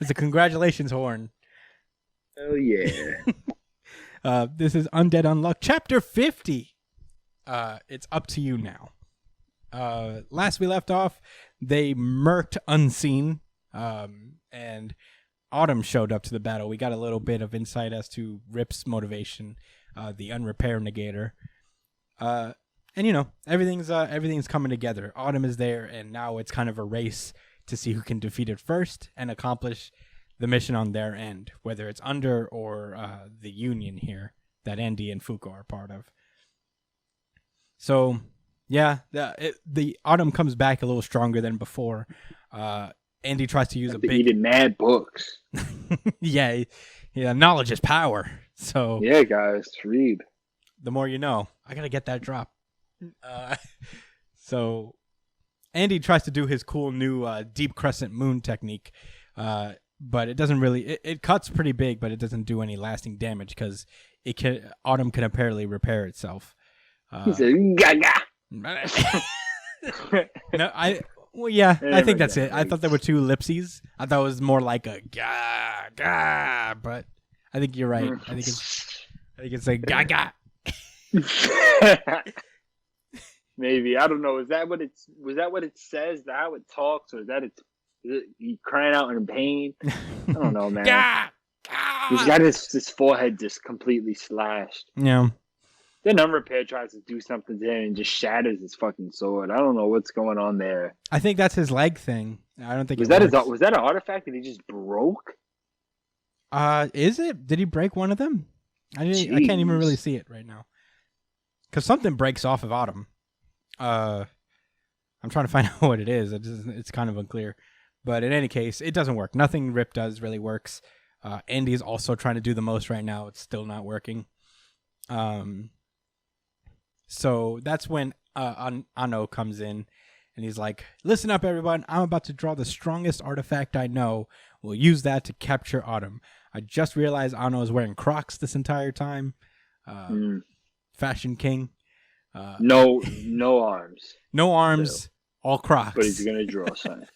It's a congratulations horn. Oh yeah. This is Undead Unuck, Chapter 50. It's up to you now. Last we left off, they murked Unseen, and Autumn showed up to the battle. We got a little bit of insight as to Rip's motivation, the unrepair negator. And you know, everything's coming together. Autumn is there, and now it's kind of a race to see who can defeat it first and accomplish the mission on their end, whether it's Under or the Union here that Andy and Fuko are part of. So, yeah, the Autumn comes back a little stronger than before. Andy tries to use a big... eating mad books. yeah, knowledge is power. So yeah, guys, read. The more you know. I gotta get that drop. So Andy tries to do his cool new deep crescent moon technique, but it doesn't really. It cuts pretty big, but it doesn't do any lasting damage because Autumn can apparently repair itself. He said, "Gaga." No, I think that's it. I thought there were 2 ellipses. I thought it was more like a ga ga, but I think you're right. I think it's like gaga. Maybe, I don't know. Was that what it says? How it talks, or is it he crying out in pain? I don't know, man. He's got his forehead just completely slashed. Yeah. Then Unrepair tries to do something to him and just shatters his fucking sword. I don't know what's going on there. I think that's his leg thing. I don't think was that an artifact that he just broke? Is it? Did he break one of them? I can't even really see it right now. Because something breaks off of Autumn. I'm trying to find out what it is. It's kind of unclear. But in any case, it doesn't work. Nothing Rip does really works. Andy's also trying to do the most right now. It's still not working. So that's when Anno comes in. And he's like, listen up, everyone. I'm about to draw the strongest artifact I know. We'll use that to capture Autumn. I just realized Anno is wearing Crocs this entire time. Fashion king. No arms. No arms. So, all Crocs. But he's going to draw something.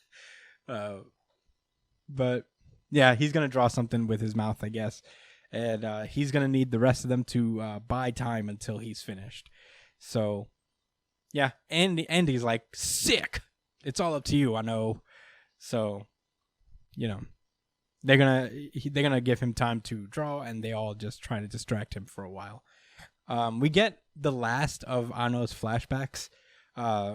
But yeah, he's going to draw something with his mouth, I guess. And he's going to need the rest of them to buy time until he's finished. So, yeah, Andy's like, sick. It's all up to you, I know. So, you know, they're gonna give him time to draw, and they all just try to distract him for a while. We get the last of Anno's flashbacks.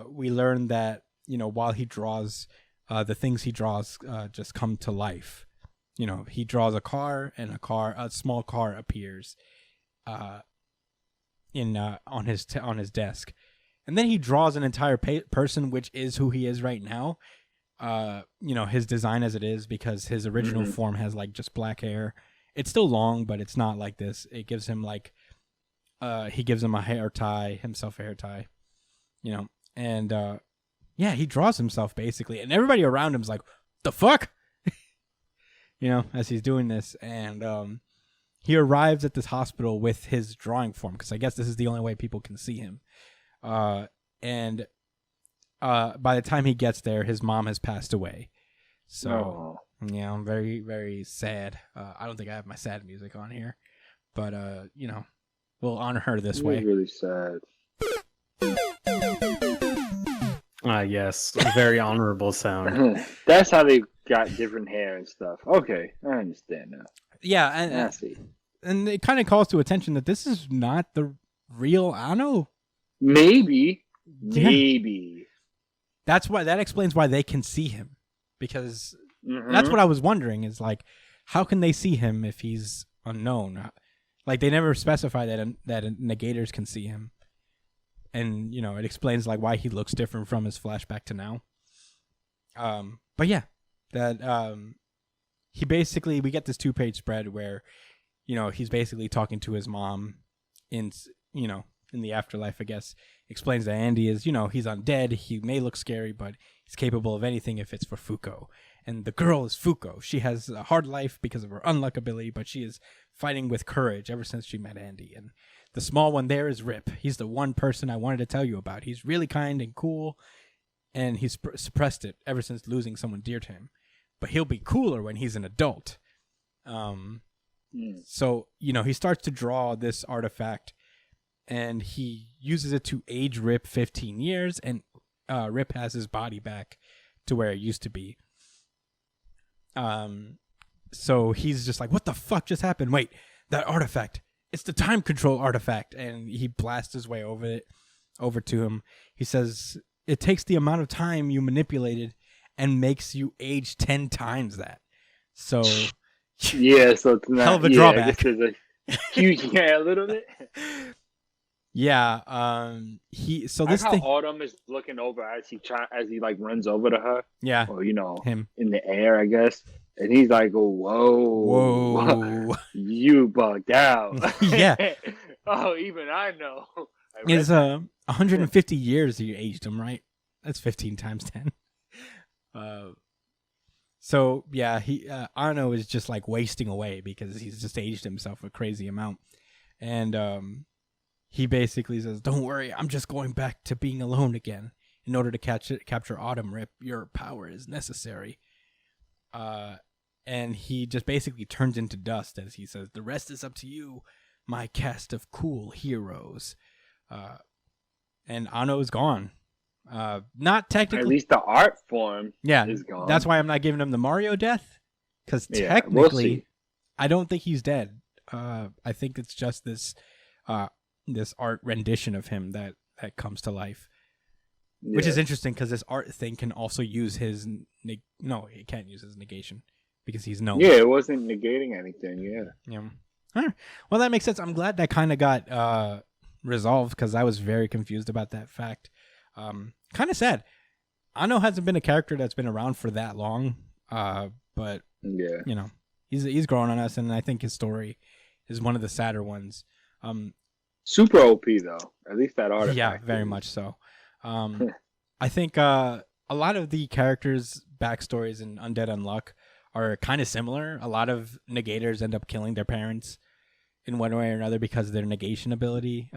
We learn that, you know, while he draws, the things he draws just come to life. You know, he draws a car, and a small car appears on his desk. And then he draws an entire person, which is who he is right now. his design as it is, because his original form has like just black hair. It's still long, but it's not like this. It gives him like, he gives him a hair tie, and he draws himself basically, and everybody around him's like, the fuck, as he's doing this, and he arrives at this hospital with his drawing form, because I guess this is the only way people can see him, and by the time he gets there, his mom has passed away. So, I'm very, very sad. I don't think I have my sad music on here, but, we'll honor her this way. Really sad. Yes. Very honorable sound. That's how they got different hair and stuff. Okay, I understand now. Yeah, I see. And it kind of calls to attention that this is not the real Anno. Maybe. That explains why they can see him, because that's what I was wondering, is like, how can they see him if he's unknown? Like, they never specify that negators can see him, and it explains like why he looks different from his flashback to now. But yeah, that we get this 2-page spread where he's basically talking to his mom in the afterlife, I guess. Explains that Andy is, he's undead. He may look scary, but he's capable of anything if it's for Fuko. And the girl is Fuko. She has a hard life because of her unluck ability, but she is fighting with courage ever since she met Andy. And the small one there is Rip. He's the one person I wanted to tell you about. He's really kind and cool, and he's suppressed it ever since losing someone dear to him. But he'll be cooler when he's an adult. So, he starts to draw this artifact, and he uses it to age Rip 15 years, and Rip has his body back to where it used to be. So he's just like, what the fuck just happened? Wait, that artifact, it's the time control artifact. And he blasts his way over to him. He says, it takes the amount of time you manipulated and makes you age 10 times that. So yeah, so it's not, hell of a drawback. This is a huge, a little bit. Yeah, this how thing. Autumn is looking over as he like runs over to her. Yeah, or him in the air, I guess, and he's like, oh, "Whoa, you bugged out." Yeah. Oh, even I know. It's 150 years you aged him, right? That's 15 times 10. So yeah, Anno is just like wasting away because he's just aged himself a crazy amount, and he basically says, "Don't worry, I'm just going back to being alone again. In order to capture Autumn, Rip, your power is necessary." And he just basically turns into dust, as he says, "The rest is up to you, my cast of cool heroes." And Anno is gone. Not technically. At least the art form is gone. That's why I'm not giving him the Mario death, because technically, we'll I don't think he's dead. I think it's just this art rendition of him that comes to life, which is interesting because this art thing can also use his no, it can't use his negation because he's known. Yeah, it wasn't negating anything. Yeah. All right. Well, that makes sense. I'm glad that kind of got resolved because I was very confused about that fact. Kind of sad. Anno hasn't been a character that's been around for that long, but yeah, he's growing on us, and I think his story is one of the sadder ones. Super OP though. At least that artifact. Yeah, very much so. I think a lot of the characters' backstories in Undead Unuck are kind of similar. A lot of negators end up killing their parents in one way or another because of their negation ability.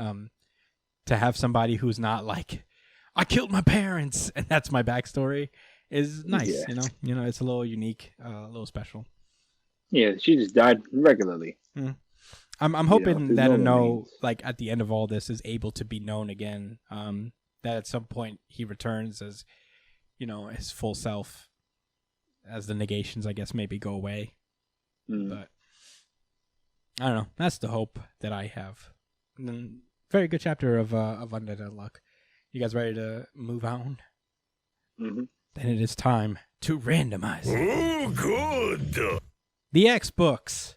To have somebody who's not like, I killed my parents and that's my backstory is nice. Yeah. It's a little unique, a little special. Yeah, she just died regularly. I'm hoping that Uno, like at the end of all this, is able to be known again. That at some point he returns as, his full self, as the negations, I guess, maybe go away. But I don't know. That's the hope that I have. And then, very good chapter of Undead Unuck. You guys ready to move on? Mm-hmm. Then it is time to randomize. Oh, good. The X books.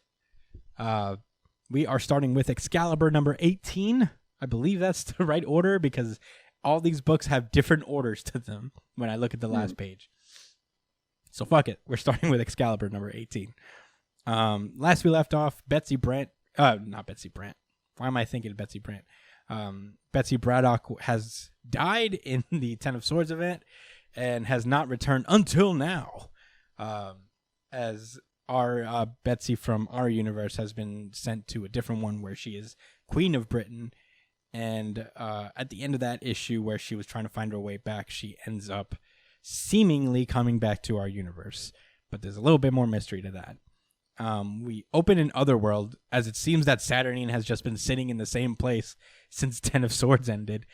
We are starting with Excalibur number 18. I believe that's the right order because all these books have different orders to them when I look at the last page. So fuck it. We're starting with Excalibur number 18. Last we left off, not Betsy Brant. Why am I thinking of Betsy Brant? Betsy Braddock has died in the Ten of Swords event and has not returned until now. As our Betsy from our universe has been sent to a different one where she is Queen of Britain. And at the end of that issue where she was trying to find her way back, she ends up seemingly coming back to our universe. But there's a little bit more mystery to that. We open in Otherworld, as it seems that Saturnine has just been sitting in the same place since Ten of Swords ended.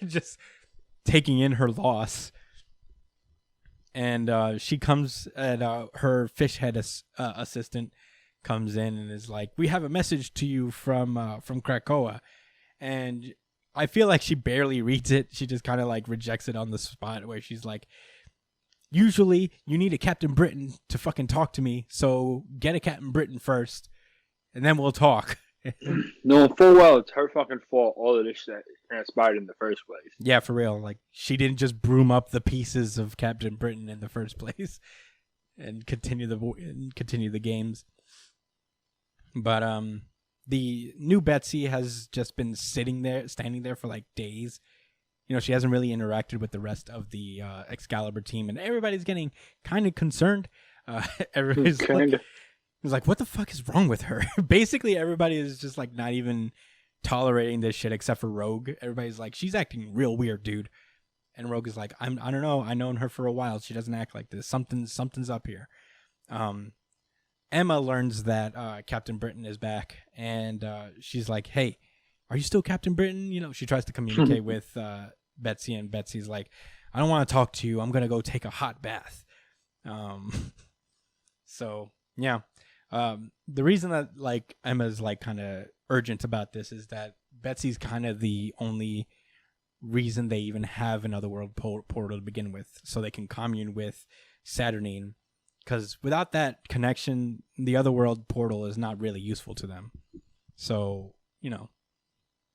Just taking in her loss. And she comes, and her fish head assistant comes in and is like, "We have a message to you from Krakoa." And I feel like she barely reads it. She just kind of like rejects it on the spot, where she's like, "Usually you need a Captain Britain to fucking talk to me, so get a Captain Britain first, and then we'll talk." No, full well, it's her fucking fault. All of this shit transpired in the first place. Yeah, for real. Like, she didn't just broom up the pieces of Captain Britain in the first place and continue the games. But the new Betsy has just been standing there for like days. You know, she hasn't really interacted with the rest of the Excalibur team, and everybody's getting kind of concerned. Everybody's like, what the fuck is wrong with her? Basically, everybody is just like not even tolerating this shit except for Rogue. Everybody's like, she's acting real weird, dude. And Rogue is like, I don't know. I've known her for a while. She doesn't act like this. Something's up here. Emma learns that Captain Britain is back, and she's like, "Hey, are you still Captain Britain?" You know, she tries to communicate with Betsy, and Betsy's like, "I don't want to talk to you. I'm gonna go take a hot bath." So yeah, the reason that like Emma's like kind of urgent about this is that Betsy's kind of the only reason they even have an Otherworld portal to begin with, so they can commune with Saturnine. Because without that connection, the Otherworld portal is not really useful to them. So, you know,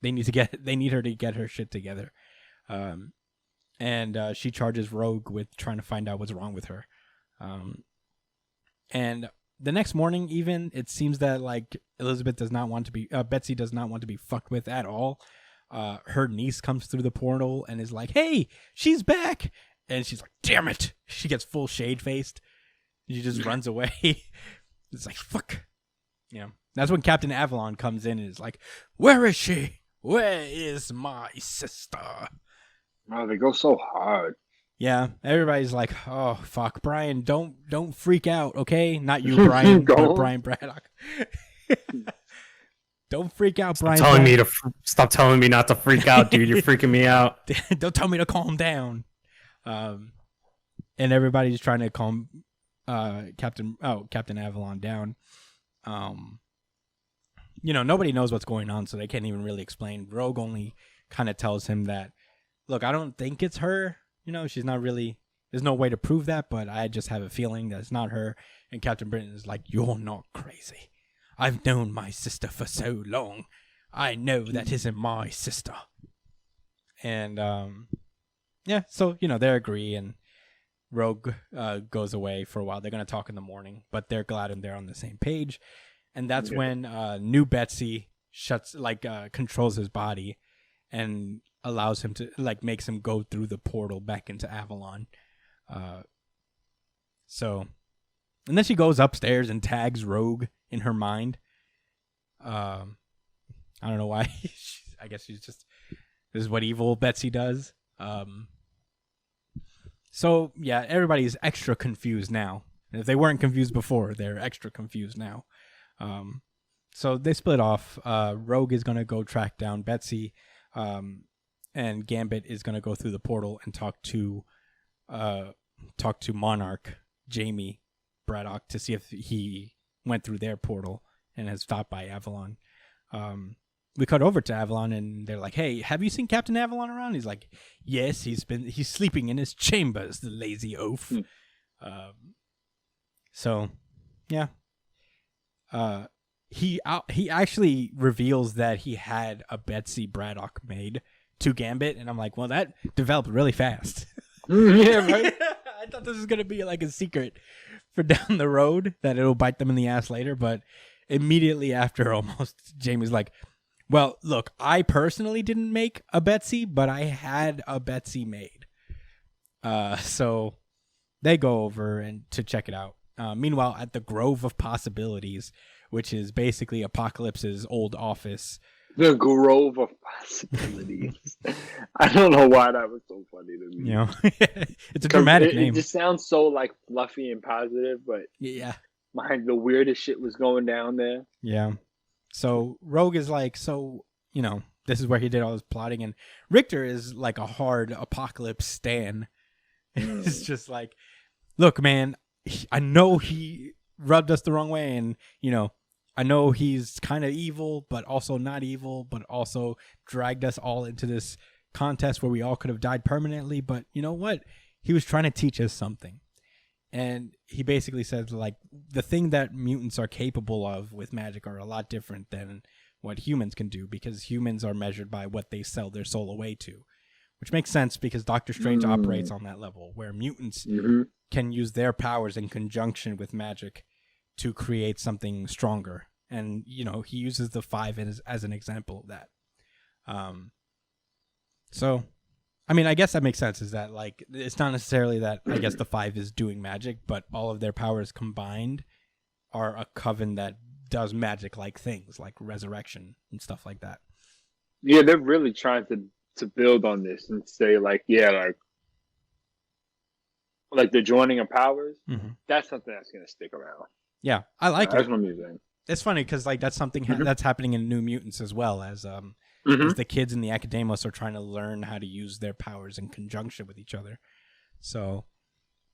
they need her to get her shit together. And she charges Rogue with trying to find out what's wrong with her. And the next morning, even, it seems that like Betsy does not want to be fucked with at all. Her niece comes through the portal and is like, "Hey, she's back!" And she's like, "Damn it!" She gets full shade-faced. She just runs away. It's like, fuck. You know, that's when Captain Avalon comes in and is like, "Where is she? Where is my sister?" Oh, they go so hard. Yeah, everybody's like, "Oh, fuck, Brian, don't freak out, okay? Not you, Brian, but Brian Braddock." Don't freak out, Brian. Stop telling me not to freak out, dude. You're freaking me out. Don't tell me to calm down. And everybody's trying to calm Captain Avalon down. You know, nobody knows what's going on, so they can't even really explain. Rogue only kind of tells him that, "Look, I don't think it's her. You know, she's not really, there's no way to prove that, but I just have a feeling that it's not her." And Captain Britain is like, "You're not crazy. I've known my sister for so long. I know that isn't my sister." And yeah, so, you know, they agree, and Rogue goes away for a while. They're going to talk in the morning, but they're glad and they're on the same page. And that's when new Betsy controls his body and allows him to, like, makes him go through the portal back into Avalon. And then she goes upstairs and tags Rogue in her mind. I don't know why. I guess this is what evil Betsy does. So, yeah, everybody's extra confused now. If they weren't confused before, they're extra confused now. So they split off. Rogue is going to go track down Betsy, and Gambit is going to go through the portal and talk to Monarch, Jamie Braddock, to see if he went through their portal and has stopped by Avalon. We cut over to Avalon, and they're like, "Hey, have you seen Captain Avalon around?" He's like, "Yes, he's sleeping in his chambers, the lazy oaf." So, yeah. He actually reveals that he had a Betsy Braddock made to Gambit, and I'm like, well, that developed really fast. Yeah, right. thought this was gonna be like a secret for down the road that it'll bite them in the ass later, but immediately after, almost Jamie's like, "Well, look, I personally didn't make a Betsy, but I had a Betsy made." So they go over and to check it out. Meanwhile, at the Grove of Possibilities, which is basically Apocalypse's old office. The Grove of Possibilities. I don't know why that was so funny to me. You know, it's a dramatic name. It just sounds so like fluffy and positive, but yeah, the weirdest shit was going down there. Yeah. So Rogue is like, so, you know, this is where he did all his plotting, and Richter is like a hard Apocalypse stan. It's just like, look, man, I know he rubbed us the wrong way, and, you know, I know he's kind of evil, but also not evil, but also dragged us all into this contest where we all could have died permanently. But you know what? He was trying to teach us something. And he basically says, like, the thing that mutants are capable of with magic are a lot different than what humans can do, because humans are measured by what they sell their soul away to, which makes sense because Doctor Strange operates on that level, where mutants can use their powers in conjunction with magic to create something stronger. And, you know, he uses the 5 as an example of that. So, I mean, I guess that makes sense, is that, like, it's not necessarily that, I guess, the 5 is doing magic, but all of their powers combined are a coven that does magic-like things, like resurrection and stuff like that. Yeah, they're really trying to build on this and say, like, yeah, like the joining of powers, that's something that's going to stick around. Yeah, I like it. That's what I'm saying. It's funny because, like, that's something that's happening in New Mutants as well, as the kids in the Academos are trying to learn how to use their powers in conjunction with each other. So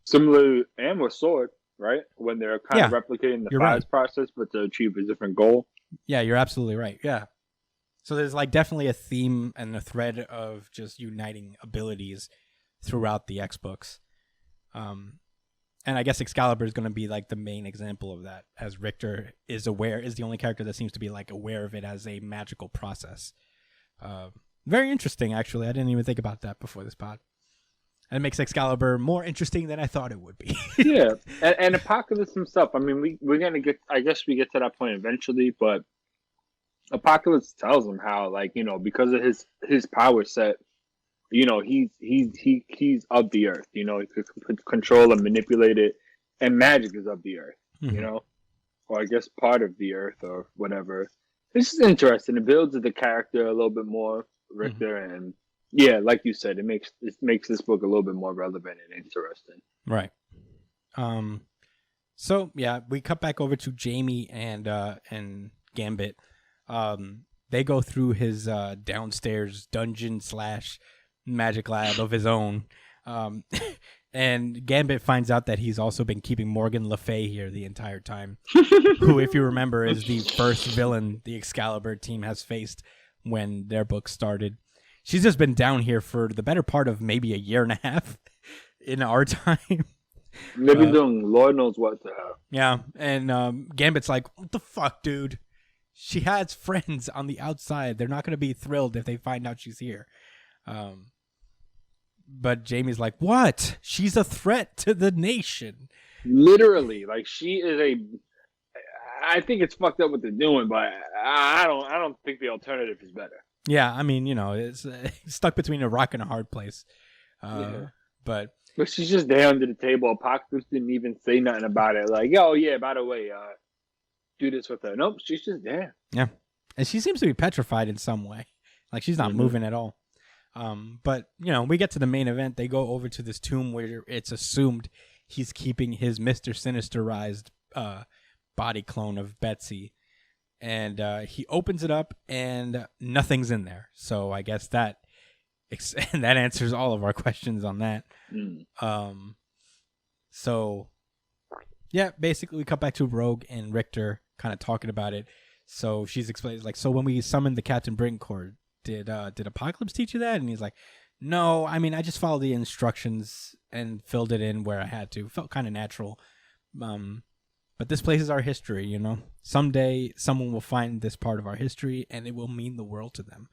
similar, and with S.W.O.R.D, right? When they're kind of replicating the 5's process, but to achieve a different goal. Yeah, you're absolutely right. Yeah. So there's, like, definitely a theme and a thread of just uniting abilities throughout the X books. And I guess Excalibur is going to be, like, the main example of that, as Richter is the only character that seems to be, like, aware of it as a magical process. Very interesting, actually. I didn't even think about that before this pod. And it makes Excalibur more interesting than I thought it would be. Yeah, and Apocalypse himself. I mean, we're gonna get. I guess we get to that point eventually, but Apocalypse tells him how, like, you know, because of his power set, you know, he's of the earth. You know, he could control and manipulate it, and magic is of the earth. You know, or I guess part of the earth or whatever. This is interesting. It builds the character a little bit more, Richter, and yeah, like you said, it makes this book a little bit more relevant and interesting. Right. So yeah, we cut back over to Jamie and Gambit. They go through his downstairs dungeon / magic lab of his own. And Gambit finds out that he's also been keeping Morgan Le Fay here the entire time, who, if you remember, is the first villain the Excalibur team has faced when their book started. She's just been down here for the better part of maybe a year and a half in our time. Maybe doing Lord knows what to her. Yeah, and Gambit's like, what the fuck, dude? She has friends on the outside. They're not going to be thrilled if they find out she's here. But Jamie's like, what? She's a threat to the nation. Literally, like, she is I think it's fucked up what they're doing, but I don't think the alternative is better. Yeah, I mean, you know, it's stuck between a rock and a hard place. But she's just there under the table. Apocalypse didn't even say nothing about it. Like, oh yeah, by the way, do this with her. Nope, she's just there. Yeah, and she seems to be petrified in some way. Like, she's not moving at all. But, you know, we get to the main event. They go over to this tomb where it's assumed he's keeping his Mr. Sinisterized body clone of Betsy. And he opens it up, and nothing's in there. So I guess that answers all of our questions on that. So, yeah, basically we cut back to Rogue and Richter kind of talking about it. So she's explaining, like, so when we summoned the Captain Britain Corps, did Apocalypse teach you that? And he's like, no, I mean, I just followed the instructions and filled it in where I had to. It felt kind of natural. But this place is our history, you know. Someday someone will find this part of our history and it will mean the world to them.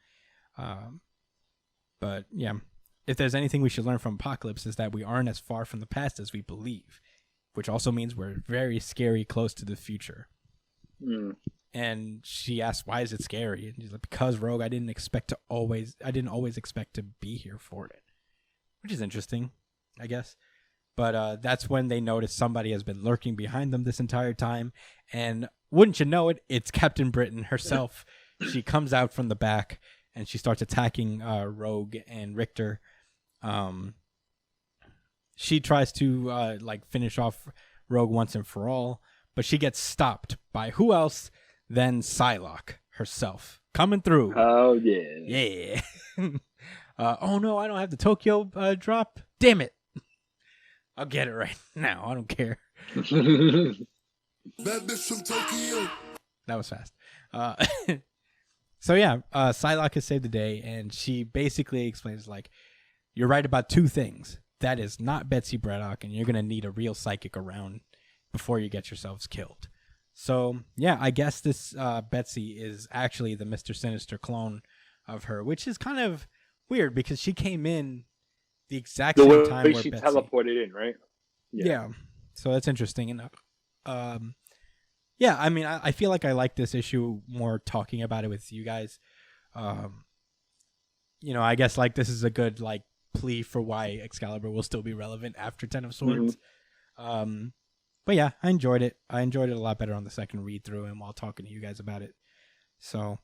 But yeah, if there's anything we should learn from Apocalypse is that we aren't as far from the past as we believe, which also means we're very scary close to the future. And she asks, why is it scary? And he's like, because Rogue, I didn't always expect to be here for it, which is interesting, I guess. But that's when they notice somebody has been lurking behind them this entire time. And wouldn't you know it, it's Captain Britain herself. She comes out from the back and she starts attacking Rogue and Richter. She tries to finish off Rogue once and for all, but she gets stopped by who else than Psylocke herself coming through. Oh yeah. Oh no, I don't have the Tokyo drop. Damn it! I'll get it right now. I don't care. That bitch from Tokyo. That was fast. So yeah, Psylocke has saved the day, and she basically explains like, you're right about two things. That is not Betsy Braddock, and you're gonna need a real psychic around before you get yourselves killed. So yeah, I guess this Betsy is actually the Mr. Sinister clone of her, which is kind of weird because she came in the exact same time where she Betsy teleported in, right? Yeah. So that's interesting enough. Yeah, I mean, I feel like I like this issue more talking about it with you guys. You know, I guess like this is a good like plea for why Excalibur will still be relevant after Ten of Swords. But yeah, I enjoyed it. I enjoyed it a lot better on the second read through and while talking to you guys about it. So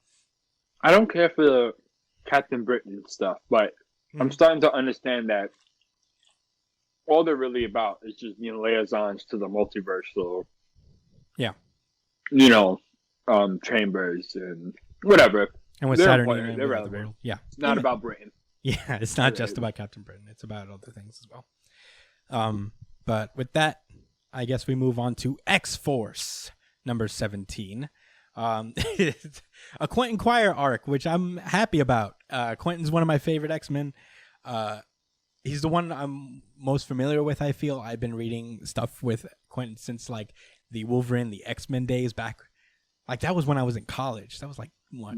I don't care for the Captain Britain stuff, but I'm starting to understand that all they're really about is just being liaisons to the multiversal, chambers and whatever. and with They're Saturn, important. Union, They're we have the relevant. world. Yeah, It's not about Britain. yeah, it's not just about Captain Britain. It's about other things as well. But with that, I guess we move on to X-Force number 17. It's a Quentin Quire arc, which I'm happy about. Quentin's one of my favorite X-Men. He's the one I'm most familiar with, I feel. I've been reading stuff with Quentin since like the Wolverine, the X-Men days back. Like that was when I was in college. That was like what?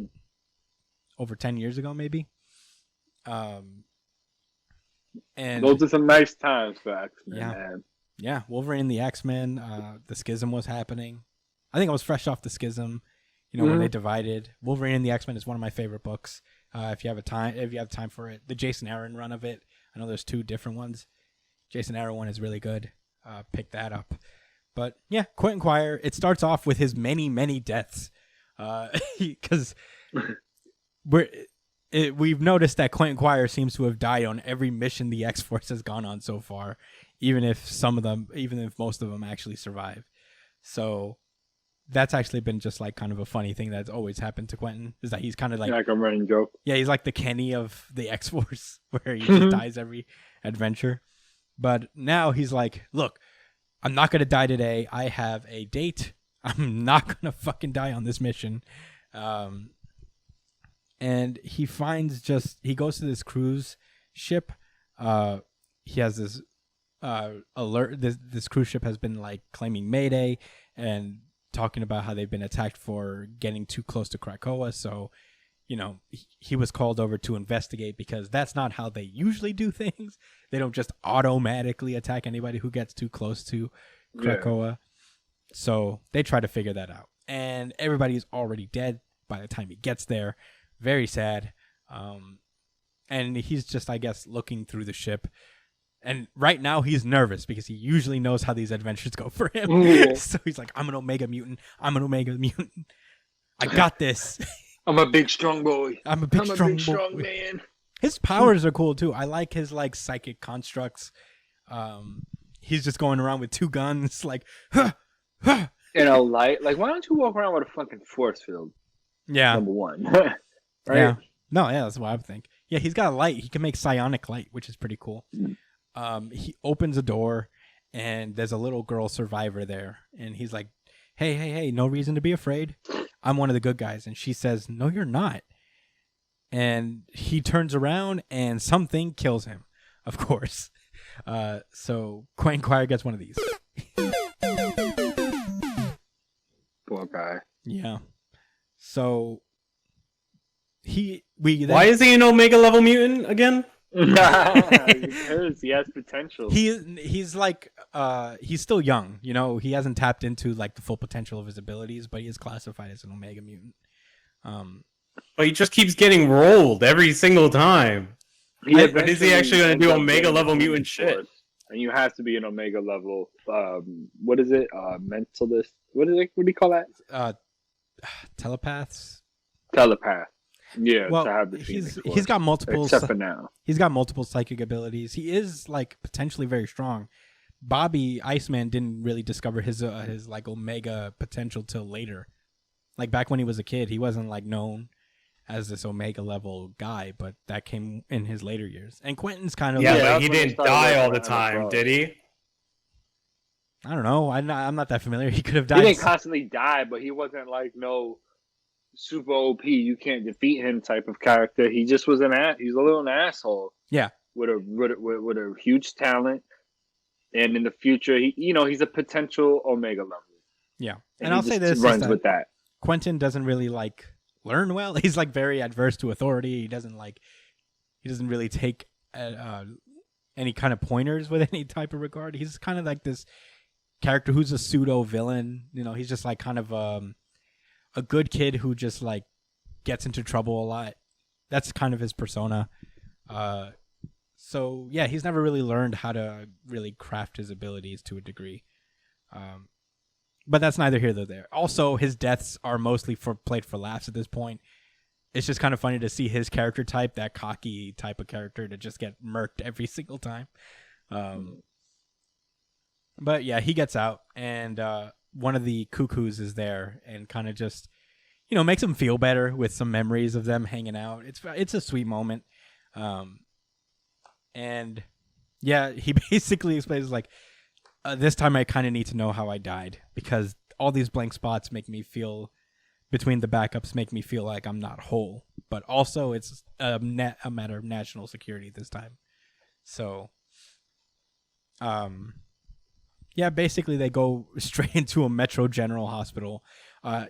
Over 10 years ago maybe. And Those are some nice times for X-Men, man. Yeah, Wolverine, the X-Men, the Schism was happening. I think I was fresh off the Schism, when they divided. Wolverine and the X-Men is one of my favorite books. If you have time for it, the Jason Aaron run of it. I know there's two different ones. Jason Aaron one is really good. Pick that up. But yeah, Quentin Quire. It starts off with his many, many deaths, because we've noticed that Quentin Quire seems to have died on every mission the X-Force has gone on so far, even if most of them actually survive. So that's actually been just like kind of a funny thing that's always happened to Quentin, is that he's kind of like a running joke. Yeah, he's like the Kenny of the X-Force, where he just dies every adventure. But now he's like, look, I'm not going to die today. I have a date. I'm not going to fucking die on this mission. And he goes to this cruise ship. He has this alert. This cruise ship has been like claiming Mayday and talking about how they've been attacked for getting too close to Krakoa. So, he was called over to investigate because that's not how they usually do things. They don't just automatically attack anybody who gets too close to Krakoa. Yeah. So they try to figure that out. And everybody's already dead by the time he gets there. Very sad. And he's just, I guess, looking through the ship. And right now he's nervous because he usually knows how these adventures go for him. Yeah. So he's like, I'm an Omega mutant. I got this. I'm a big, strong boy. I'm a big, strong man. His powers are cool, too. I like his, like, psychic constructs. He's just going around with two guns, like, light. Like, why don't you walk around with a fucking force field? Yeah. Number one. Right? Yeah. No, yeah, that's what I would think. Yeah, he's got a light. He can make psionic light, which is pretty cool. He opens a door, and there's a little girl survivor there. And he's like, hey, no reason to be afraid. I'm one of the good guys. And she says, no, you're not. And he turns around, and something kills him, of course. So Quentin Quire gets one of these. Poor guy. Yeah. So... Why is he an Omega level mutant again? Because he has potential. He's like he's still young, you know. He hasn't tapped into like the full potential of his abilities, but he is classified as an Omega mutant. But he just keeps getting rolled every single time. But is he actually going to do ends up Omega getting level the mutant Force. shit? And you have to be an Omega level. What is it? Mentalist. What is it? What do you call that? Telepaths. Telepath. Yeah. Well, to have the he's Phoenix Force. got multiple. Except for now. He's got multiple psychic abilities. He is like potentially very strong. Bobby Iceman didn't really discover his like Omega potential till later. Like back when he was a kid, he wasn't like known as this Omega level guy, but that came in his later years. And Quentin's kind of Yeah, Yeah, but that's he when he didn't started die all the working on time, the did he? I don't know. I'm not that familiar. He could have He died. didn't constantly die, but he wasn't like no super OP. You can't defeat him type of character. He just was he's a little asshole. Yeah. With a huge talent, and in the future, he's a potential Omega level. Yeah, And and I'll say this: runs with that. Quentin doesn't really like learn well. He's like very adverse to authority. He doesn't really take any kind of pointers with any type of regard. He's kind of like this character who's a pseudo villain. You know, he's just like kind of a good kid who just like gets into trouble a lot. That's kind of his persona. So yeah, he's never really learned how to really craft his abilities to a degree. But that's neither here nor there. Also, his deaths are mostly played for laughs at this point. It's just kind of funny to see his character type, that cocky type of character, to just get murked every single time. But yeah, he gets out, and one of the cuckoos is there, and kind of just, makes him feel better with some memories of them hanging out. It's a sweet moment. And yeah, he basically explains like, this time I kind of need to know how I died, because all these blank spots between the backups make me feel like I'm not whole, but also it's a matter of national security this time. So, yeah, basically they go straight into a Metro General Hospital.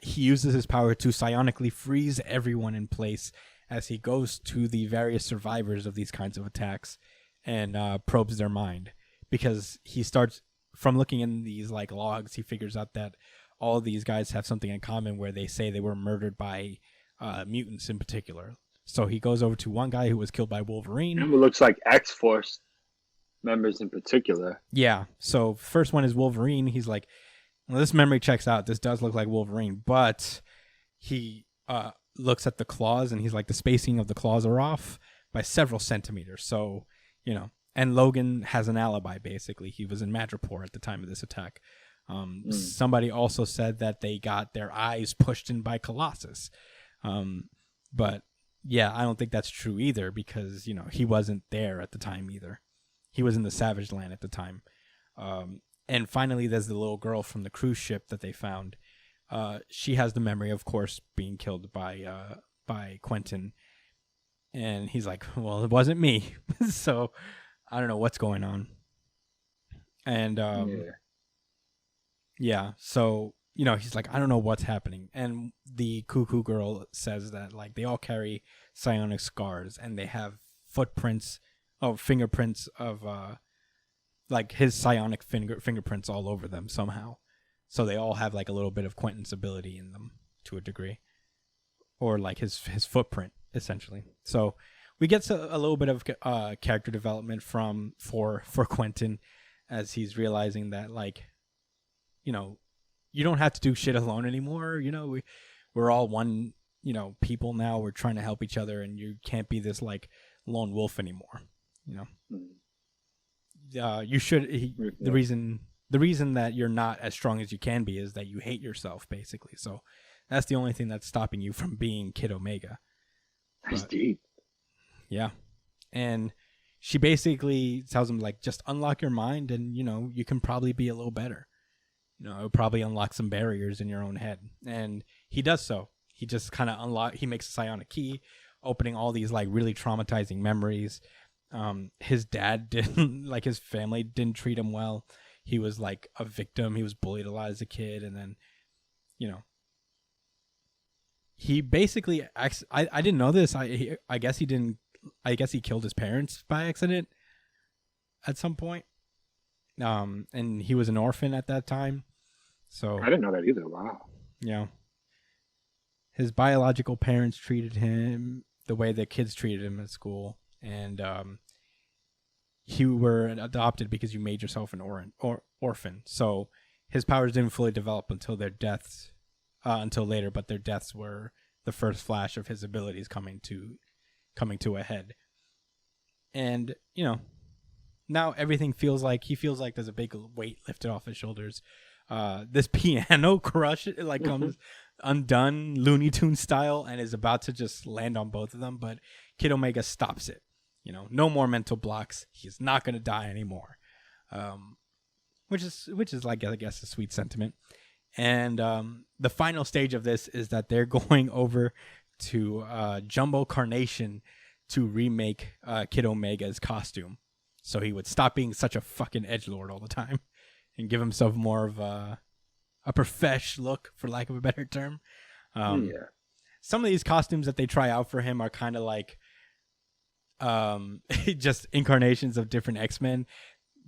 He uses his power to psionically freeze everyone in place as he goes to the various survivors of these kinds of attacks and probes their mind, because he starts from looking in these like logs. He figures out that all of these guys have something in common, where they say they were murdered by mutants in particular. So he goes over to one guy who was killed by Wolverine. And it looks like X-Force members in particular. Yeah. So first one is Wolverine. He's like, well, this memory checks out. This does look like Wolverine, but he looks at the claws, and he's like, the spacing of the claws are off by several centimeters. So, and Logan has an alibi, basically. He was in Madripoor at the time of this attack. Somebody also said that they got their eyes pushed in by Colossus. But yeah, I don't think that's true either, because, he wasn't there at the time either. He was in the Savage Land at the time. And finally, there's the little girl from the cruise ship that they found. She has the memory, of course, being killed by Quentin. And he's like, well, it wasn't me. So I don't know what's going on. And yeah, so, he's like, I don't know what's happening. And the cuckoo girl says that like they all carry psionic scars, and they have fingerprints of like his psionic fingerprints all over them somehow. So they all have like a little bit of Quentin's ability in them to a degree, or like his footprint essentially. So we get a little bit of character development for Quentin, as he's realizing that like, you don't have to do shit alone anymore. We're all one, people now. We're trying to help each other, and you can't be this like lone wolf anymore. You should. The reason that you're not as strong as you can be is that you hate yourself, basically. So that's the only thing that's stopping you from being Kid Omega. That's deep. Yeah. And she basically tells him like, just unlock your mind, and you can probably be a little better. It'll probably unlock some barriers in your own head. And he does so. He just kind of he makes a psionic key, opening all these like really traumatizing memories. His dad his family didn't treat him well. He was like a victim. He was bullied a lot as a kid. And then, he basically, I didn't know this. I guess he didn't I guess he killed his parents by accident at some point. And he was an orphan at that time. So I didn't know that either. Wow. Yeah. His biological parents treated him the way the kids treated him at school. And you were adopted because you made yourself an orphan. So his powers didn't fully develop until their deaths, until later, but their deaths were the first flash of his abilities coming to a head. And, you know, now everything feels like there's a big weight lifted off his shoulders. This piano crush like comes undone Looney Tunes style and is about to just land on both of them, but Kid Omega stops it. You know, no more mental blocks. He's not going to die anymore. Which is like, I guess, a sweet sentiment. And the final stage of this is that they're going over to Jumbo Carnation to remake Kid Omega's costume, so he would stop being such a fucking edgelord all the time and give himself more of a profesh look, for lack of a better term. Some of these costumes that they try out for him are kind of like just incarnations of different X-Men.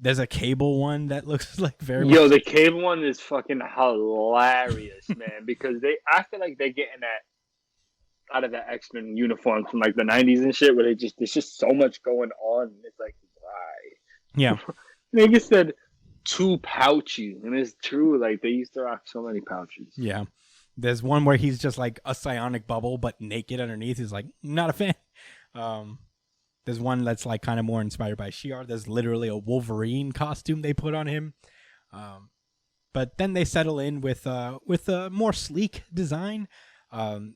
There's a Cable one that looks like very Yo, much... the Cable one is fucking hilarious, man, because I feel like they're getting that out of the X-Men uniforms from like the 90s and shit, where there's just so much going on. It's like, why? Yeah. Nigga said 2 pouches, and it's true. Like, they used to rock so many pouches. Yeah. There's one where he's just like a psionic bubble, but naked underneath. He's like, not a fan. There's one that's like kind of more inspired by She-Ra. There's literally a Wolverine costume they put on him. But then they settle in with a more sleek design.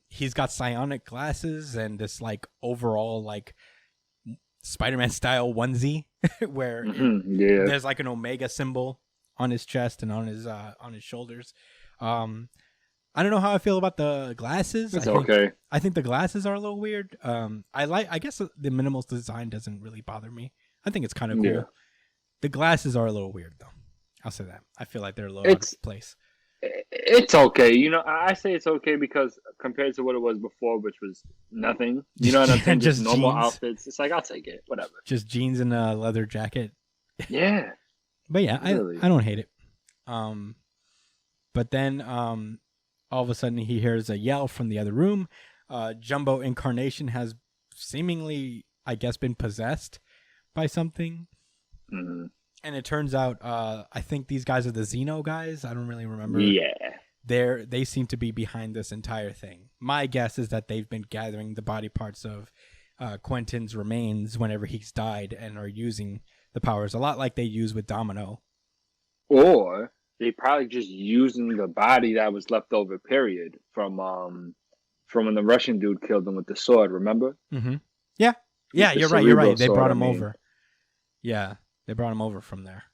He's got psionic glasses and this like overall like Spider-Man style onesie where there's like an Omega symbol on his chest and on his shoulders. I don't know how I feel about the glasses. I think the glasses are a little weird. I guess the minimal design doesn't really bother me. I think it's kind of cool. Yeah. The glasses are a little weird though. I'll say that. I feel like they're a little out of place. It's okay. You know, I say it's okay because compared to what it was before, which was nothing. You know what I'm saying? Just normal jeans. Outfits. It's like, I'll take it. Whatever. Just jeans and a leather jacket. Yeah. But yeah, really. I don't hate it. But then all of a sudden he hears a yell from the other room. Jumbo Incarnation has seemingly, I guess, been possessed by something. Mm-hmm. And it turns out, I think these guys are the Xeno guys. I don't really remember. Yeah. They seem to be behind this entire thing. My guess is that they've been gathering the body parts of Quentin's remains whenever he's died and are using the powers a lot like they use with Domino. Or they probably just using the body that was left over, period, from when the Russian dude killed him with the sword, remember? Mm-hmm. Yeah. Yeah, you're right. They brought him over. Yeah. They brought him over from there.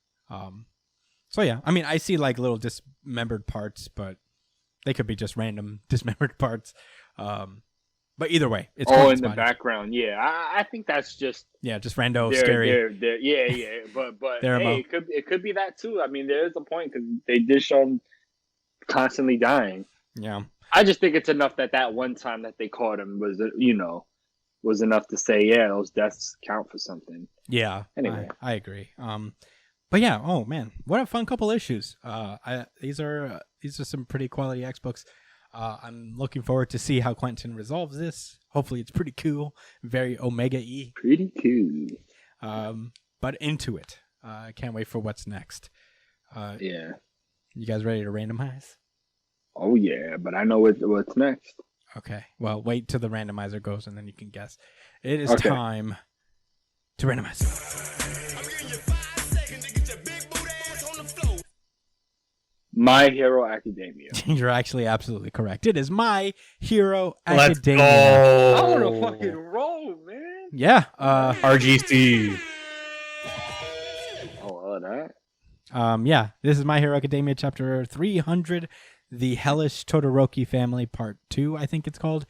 So yeah, I mean, I see like little dismembered parts, but they could be just random dismembered parts. But either way, it's in the background. Yeah, I think that's just just rando scary. But hey, it could be that too. I mean, there is a point because they did show him constantly dying. Yeah, I just think it's enough that one time that they caught him was enough to say, yeah, those deaths count for something. Yeah. Anyway, I agree. But yeah, oh man, what a fun couple issues. These are some pretty quality X books. I'm looking forward to see how Quentin resolves this. Hopefully it's pretty cool, very Omega-y. Pretty cool. But into it. I can't wait for what's next. Yeah. You guys ready to randomize? Oh yeah, but I know what's next. Okay. Well, wait till the randomizer goes and then you can guess. It is time to randomize. I'm giving you 5 seconds to get your big boot ass on the floor. My Hero Academia. You're actually absolutely correct. It is My Hero Let's Academia. Go. I want to fucking roll, man. Yeah. RGC. Oh, that. Yeah. This is My Hero Academia chapter 300. The Hellish Todoroki Family Part 2, I think it's called.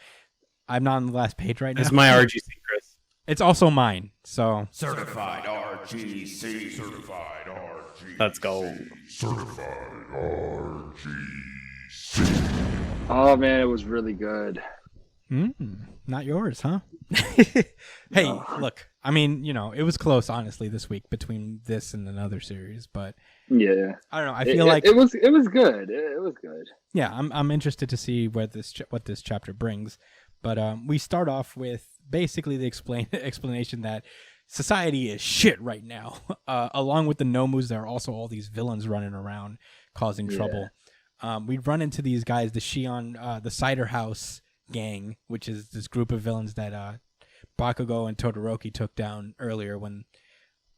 I'm not on the last page right now. It's my RGC, Chris. It's also mine, so... Certified RGC. Certified RGC. Let's go. Certified RGC. Oh, man, it was really good. Not yours, huh? Hey, look. I mean, it was close, honestly, this week between this and another series, but Yeah. I don't know. I feel like it was good. It was good. yeah, I'm interested to see what this chapter brings, but we start off with basically the explanation that society is shit right now. Along with the Nomus, there are also all these villains running around causing trouble. We run into these guys, the Shion, the Cider House gang, which is this group of villains that Bakugo and Todoroki took down earlier when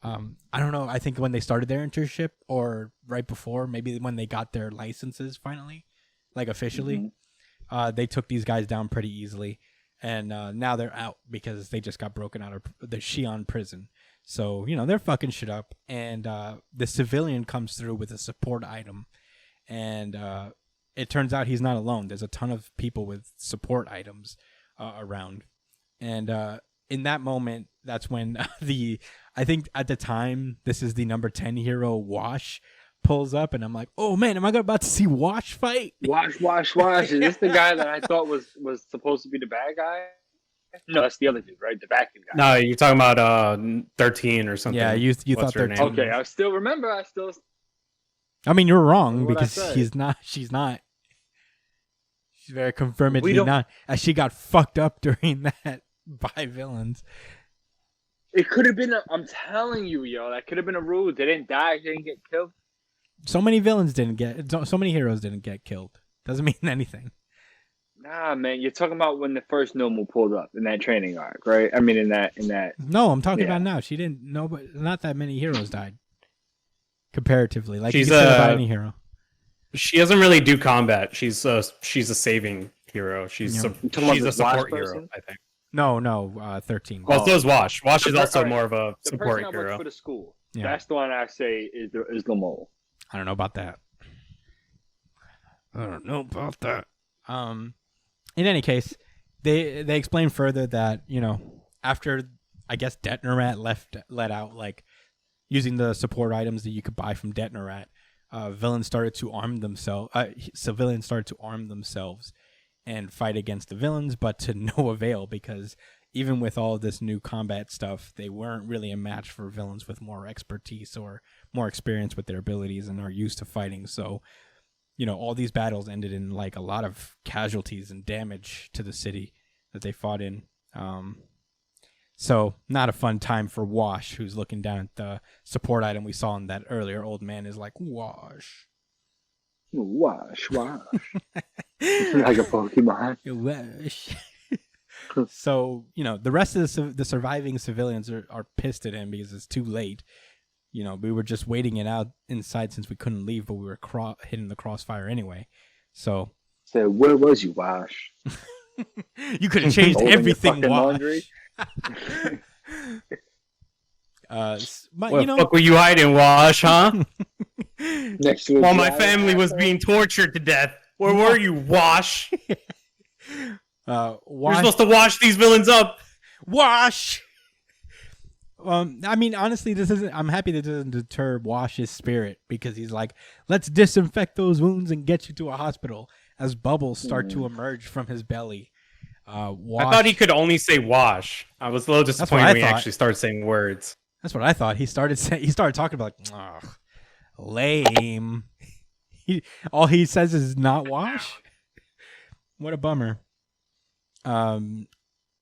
I don't know, I think when they started their internship or right before, maybe when they got their licenses finally, like officially. They took these guys down pretty easily, and now they're out because they just got broken out of the Shion prison. So, they're fucking shit up, and the civilian comes through with a support item, and it turns out he's not alone. There's a ton of people with support items around, and in that moment, that's when I think at the time, this is the number 10 hero, Wash, pulls up, and I'm like, oh man, am I about to see Wash fight? Wash. Is this the guy that I thought was supposed to be the bad guy? No, that's the other dude, right? The bad guy. No, you're talking about 13 or something. Yeah, you What's thought her 13. name? Okay, I still remember. I mean, you're wrong What'd I because say? she's not. She's very confirmedly don't- not, as she got fucked up during that by villains. It could have been. I'm telling you, yo, that could have been a rule. They didn't die. They didn't get killed. So many villains didn't get. So many heroes didn't get killed. Doesn't mean anything. Nah, man, you're talking about when the first normal pulled up in that training arc, right? I mean, in that. No, I'm talking Yeah. about now. She didn't. No, but not that many heroes died. Comparatively, like She's you said about any hero. She doesn't really do combat. She's a saving hero. She's Yeah. You talking about she's a the support Wash hero, person? I think. No, 13. Well, so is Wash. Wash The is per- also alright, more of a The support person that hero. works for the school. Yeah. That's the one I say is the mole. I don't know about that. In any case, they explain further that, after I guess Detnerat let out, like using the support items that you could buy from Detnerat, civilians started to arm themselves and fight against the villains, but to no avail, because even with all this new combat stuff, they weren't really a match for villains with more expertise or more experience with their abilities and are used to fighting. So, all these battles ended in like a lot of casualties and damage to the city that they fought in. So not a fun time for Wash, who's looking down at the support item we saw in that earlier. Old man is like, Wash. Wash. Like a Pokemon. Wash. So, the rest of the surviving civilians are pissed at him because it's too late. We were just waiting it out inside since we couldn't leave, but we were hitting the crossfire anyway. So, Where was you, Wash? you could have changed Folding your everything, fucking Wash. laundry? But, What the fuck were you hiding, Wash, huh? Next to a While my giant family was asshole? being tortured to death. Where were you, Wash? You're Wash. supposed to wash these villains up. Wash. I mean, honestly, I'm happy that doesn't deter Wash's spirit, because he's like, let's disinfect those wounds and get you to a hospital as bubbles start to emerge from his belly. Wash, I thought he could only say wash. I was a little what disappointed I when he thought. actually started saying words. That's what I thought. He started talking about, lame. All he says is not wash. What a bummer.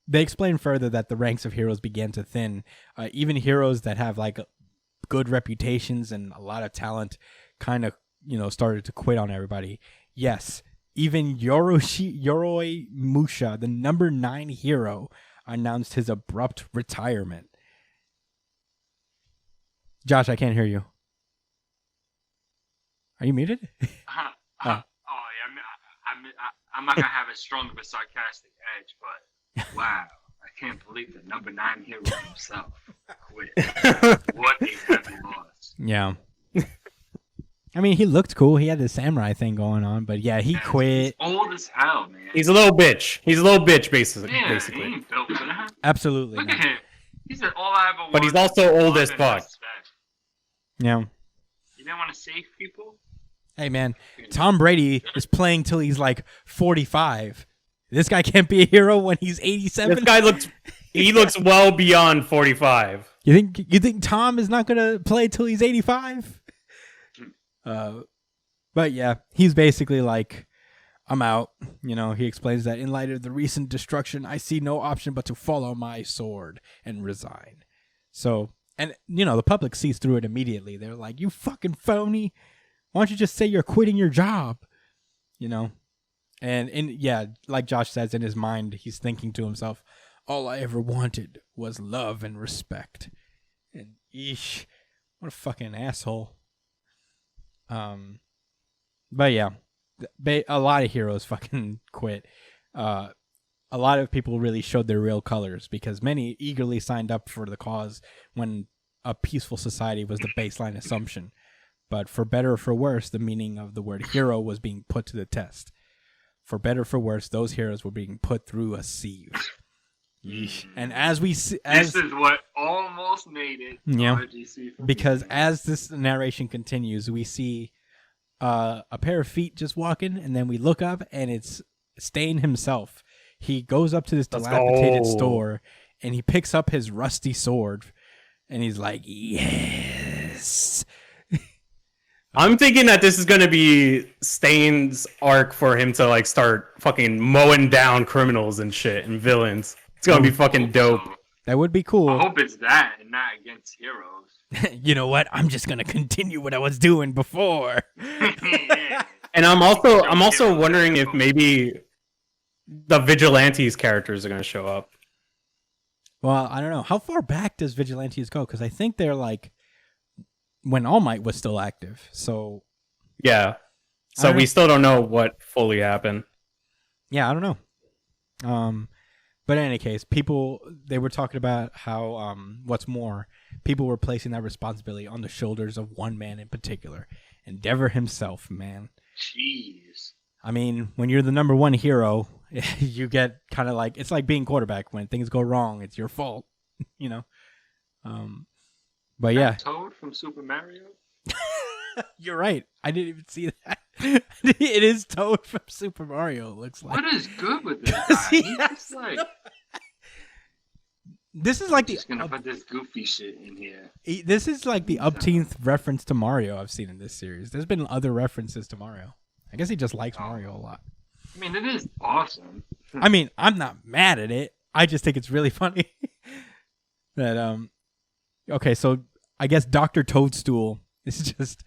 They explain further that the ranks of heroes began to thin. Even heroes that have like good reputations and a lot of talent kind of, started to quit on everybody. Yes, even Yoroi Musha, the number 9 hero, announced his abrupt retirement. Josh, I can't hear you. Are you muted? Yeah, I'm not gonna have as strong of a sarcastic edge, but wow, I can't believe the number 9 hero himself quit. What a heavy loss. Yeah. I mean, he looked cool. He had the samurai thing going on, but yeah, he quit. He's old as hell, man. He's a little bitch. Basically. Yeah, basically. he ain't built for that. Absolutely. Look not. at him. He's all I ever wanted. But he's also old as fuck. Yeah. You didn't want to save people? Hey, man, Tom Brady is playing till he's like 45. This guy can't be a hero when he's 87. This guy looks well beyond 45. You think Tom is not gonna play till he's 85? But yeah, he's basically like, I'm out. You know, he explains that in light of the recent destruction, I see no option but to follow my sword and resign. So, and you know, the public sees through it immediately. They're like, you fucking phony. Why don't you just say you're quitting your job? You know? And yeah, like Josh says, in his mind, he's thinking to himself, all I ever wanted was love and respect. And eesh, what a fucking asshole. But yeah, a lot of heroes fucking quit. A lot of people really showed their real colors because many eagerly signed up for the cause when a peaceful society was the baseline assumption. But for better or for worse, the meaning of the word hero was being put to the test. For better or for worse, those heroes were being put through a sieve. And as we see, This is what almost made it. Yeah, RGC for because me. as this narration continues, we see a pair of feet just walking, and then we look up, and it's Stain himself. He goes up to this Let's dilapidated go. store, and he picks up his rusty sword, and he's like, yes. I'm thinking that this is gonna be Stain's arc for him to like start fucking mowing down criminals and shit and villains. It's gonna be fucking dope. That would be cool. I hope it's that and not against heroes. You know what? I'm just gonna continue what I was doing before. Yeah. And I'm also wondering if maybe the Vigilantes characters are gonna show up. Well, I don't know. How far back does Vigilantes go? Because I think they're like when All Might was still active. So Yeah. I So don't we know. still don't know what fully happened. yeah, I don't know. But in any case, they were talking about how what's more, people were placing that responsibility on the shoulders of one man in particular, Endeavor himself, man. Jeez. I mean, when you're the number one hero, you get kind of like, it's like being quarterback. When things go wrong, it's your fault, you know? But yeah, Toad from Super Mario? you're right. I didn't even see that. It is Toad from Super Mario, it looks like. What is good with this Does guy? he He's have just like, This is like just gonna put this goofy shit in here. this is like the upteenth reference to Mario I've seen in this series. There's been other references to Mario. I guess he just likes Mario a lot. I mean, it is awesome. I mean, I'm not mad at it. I just think it's really funny that okay, so I guess Dr. Toadstool is just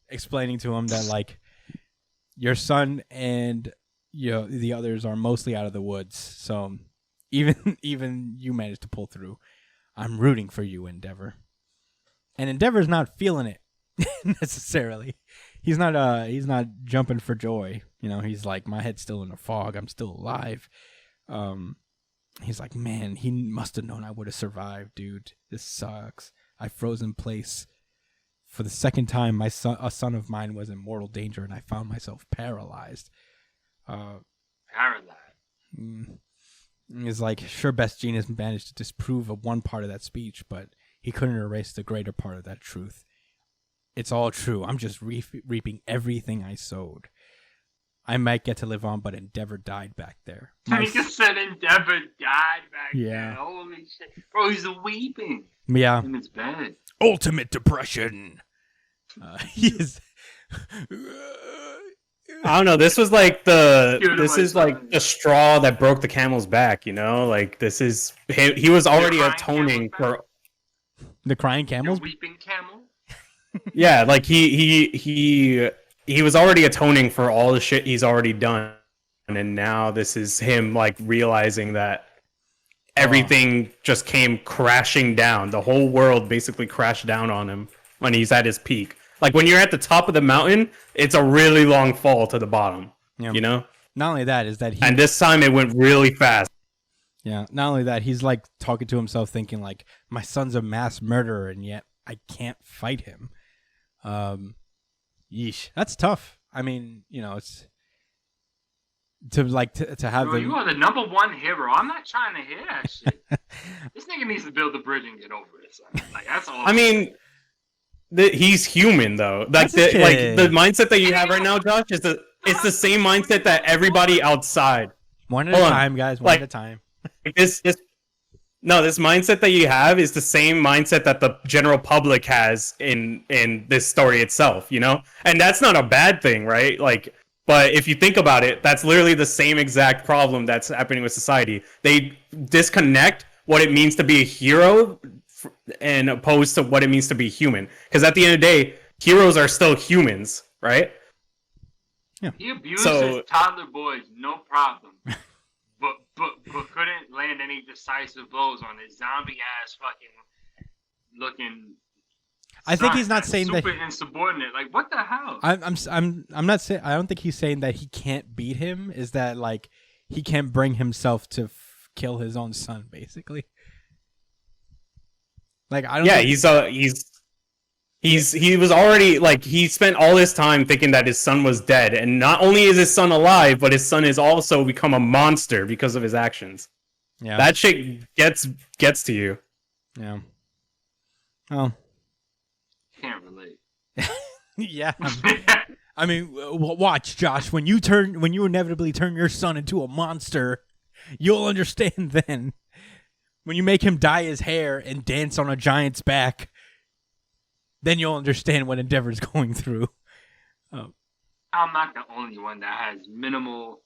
explaining to him that like your son and the others are mostly out of the woods. So even you managed to pull through. I'm rooting for you, Endeavor. And Endeavor's not feeling it necessarily. He's not jumping for joy. You know, he's like, my head's still in a fog. I'm still alive. He's like, man, he must have known I would have survived, dude. This sucks. I froze in place. For the second time, a son of mine was in mortal danger, and I found myself paralyzed. Paralyzed. He's like, sure, Best Genius managed to disprove of one part of that speech, but he couldn't erase the greater part of that truth. It's all true. I'm just reaping everything I sowed. I might get to live on, but Endeavor died back there. He just said Endeavor died back Yeah. there. Holy shit. Bro, he's weeping Yeah. in his bed. Ultimate depression. He is. I don't know. This was like Dude, this my is like son. the straw that broke the camel's back. You know, like this is he was already crying atoning camel's for. The crying Your camels. weeping camel? Yeah, like he was already atoning for all the shit he's already done, and now this is him like realizing that everything just came crashing down. The whole world basically crashed down on him when he's at his peak. Like when you're at the top of the mountain, it's a really long fall to the bottom. Yeah. You know? Not only that is that he. And this time it went really fast. Yeah. Not only that, he's like talking to himself, thinking like, my son's a mass murderer, and yet I can't fight him. Yeesh. That's tough. I mean, you know, it's to have Bro, the. you are the number one hero. I'm not trying to hear that shit. This nigga needs to build a bridge and get over it. Son. Like, that's all. I mean, he's human though. Like That's his the kid. mindset that you have right now, Josh, is it's the same mindset that everybody outside. One at a Hold on. time, guys. One Like- at a time. this mindset that you have is the same mindset that the general public has in this story itself, you know? And that's not a bad thing, right? Like, but if you think about it, that's literally the same exact problem that's happening with society. They disconnect what it means to be a hero and opposed to what it means to be human. Because at the end of the day, heroes are still humans, right? He abuses So- toddler boys, no problem. but couldn't land any decisive blows on his zombie ass fucking looking. I think son he's not that's saying that. super insubordinate. Like what the hell? I'm not saying. I don't think he's saying that he can't beat him. Is that like he can't bring himself to kill his own son, basically? Like I don't. Yeah, think, he was already like he spent all his time thinking that his son was dead, and not only is his son alive, but his son has also become a monster because of his actions. Yeah. That shit gets to you. Yeah. Oh. Can't relate. Yeah. I mean, watch, Josh. When you inevitably turn your son into a monster, you'll understand then. When you make him dye his hair and dance on a giant's back, then you'll understand what Endeavor's going through. I'm not the only one that has minimal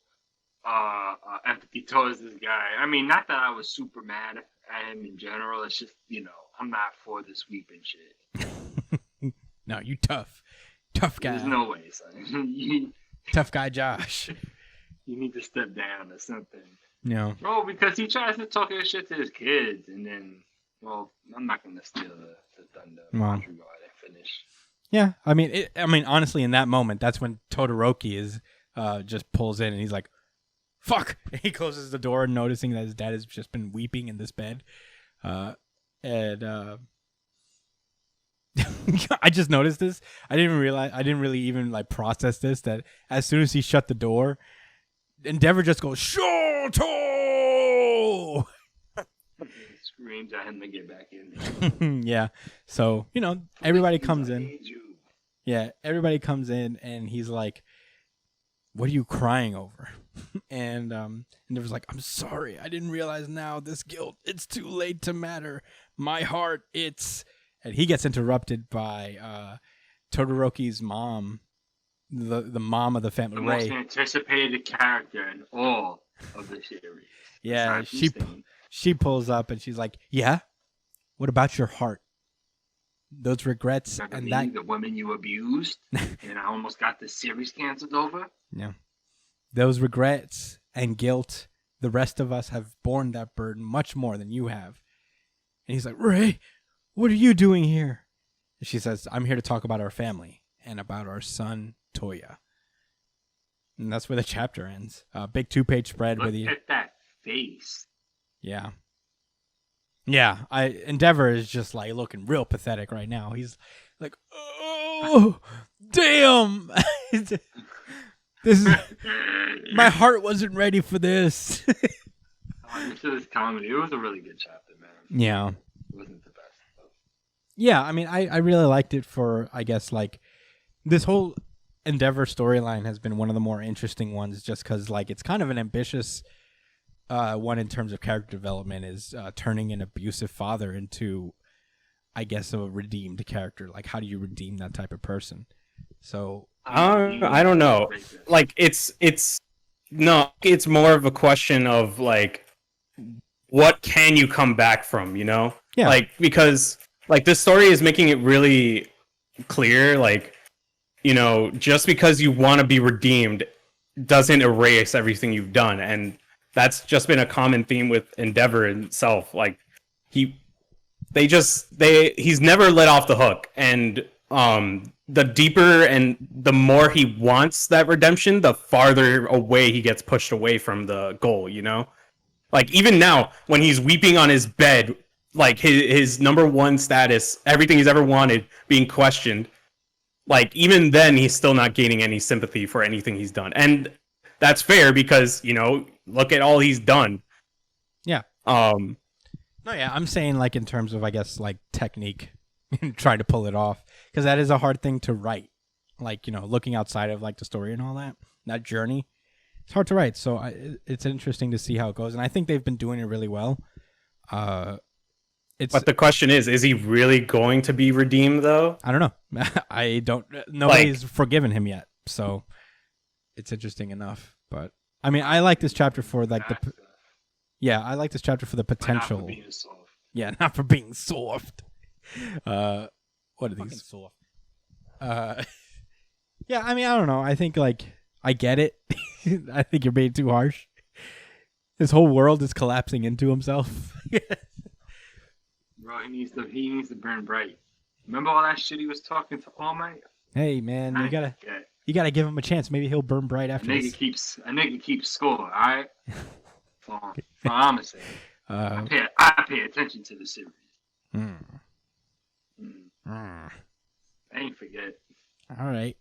empathy towards this guy. I mean, not that I was super mad at him in general. It's just, I'm not for the sweeping shit. No, you tough guy. There's no way, son. you Tough guy, Josh. need to step down or something. No. Bro, because he tries to talk his shit to his kids, and then, well, I'm not going to steal the thunder. Wow. Once we go ahead and finish. Yeah, I mean, honestly, in that moment, that's when Todoroki is just pulls in and he's like, "Fuck!" And he closes the door, noticing that his dad has just been weeping in this bed, and I just noticed this. I didn't really even like process this. That as soon as he shut the door, Endeavor just goes Shoto. Screams at him to get back in. Yeah. So everybody comes I in. need you. Yeah, everybody comes in and he's like, "What are you crying over?" And there was like, "I'm sorry. I didn't realize now this guilt. It's too late to matter. My heart, it's..." And he gets interrupted by Todoroki's mom, the mom of the family, The most Ray. anticipated character in all of the series. Yeah, Besides Houston. she pulls up and she's like, "Yeah? What about your heart? Those regrets Remember and me, that..." the woman you abused, and I almost got the series canceled over. Yeah. "Those regrets and guilt, the rest of us have borne that burden much more than you have." And he's like, "Ray, what are you doing here?" And she says, "I'm here to talk about our family and about our son, Toya." And that's where the chapter ends. Big 2-page spread Look with you. at that face. Yeah. Yeah. Endeavor is just like looking real pathetic right now. He's like, "Oh, damn." This is... My heart wasn't ready for this. This is comedy. It was a really good chapter, man. Yeah. It wasn't the best. Though. Yeah, I mean, I really liked it for, I guess, like, this whole Endeavor storyline has been one of the more interesting ones just because, like, it's kind of an ambitious one in terms of character development, is turning an abusive father into, I guess, a redeemed character. Like, how do you redeem that type of person? So... I don't know. Like it's more of a question of like, what can you come back from, you know? Yeah. Like, because like this story is making it really clear, like, just because you want to be redeemed doesn't erase everything you've done. And that's just been a common theme with Endeavor itself. Like he's never let off the hook. And the deeper and the more he wants that redemption, the farther away he gets pushed away from the goal, Like, even now, when he's weeping on his bed, like, his number one status, everything he's ever wanted, being questioned, like, even then, he's still not gaining any sympathy for anything he's done. And that's fair because, look at all he's done. Yeah. No, yeah, I'm saying, like, in terms of, I guess, like, technique and trying to pull it off. Because that is a hard thing to write. Like, looking outside of, like, the story and all that journey. it's hard to write. So it's interesting to see how it goes, and I think they've been doing it really well. But the question is he really going to be redeemed though? I don't know. I don't. Nobody's forgiven him yet, so it's interesting enough. But I mean, I like this chapter for like I like this chapter for the potential. Not for being soft. Yeah, not for being soft. What are these? soft. Yeah, I mean, I don't know. I think like I get it. I think you're being too harsh. His whole world is collapsing into himself. Bro, he needs to burn bright. Remember all that shit he was talking to All Might? Hey man, you gotta give him a chance. Maybe he'll burn bright after A this. nigga keeps score, all right? That's all I'm gonna say. I pay attention to the series. I ain't forget. All right.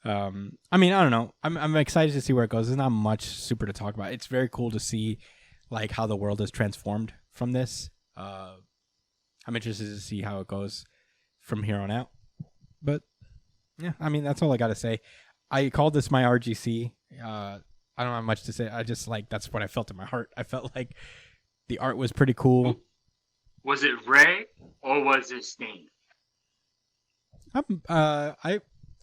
I mean, I don't know. I'm excited to see where it goes. There's not much super to talk about. It's very cool to see like how the world is transformed from this. I'm interested to see how it goes from here on out. But yeah, I mean, that's all I got to say. I called this my RGC. I don't have much to say. I just like, that's what I felt in my heart. I felt like the art was pretty cool. Was it Ray or was it Stain? I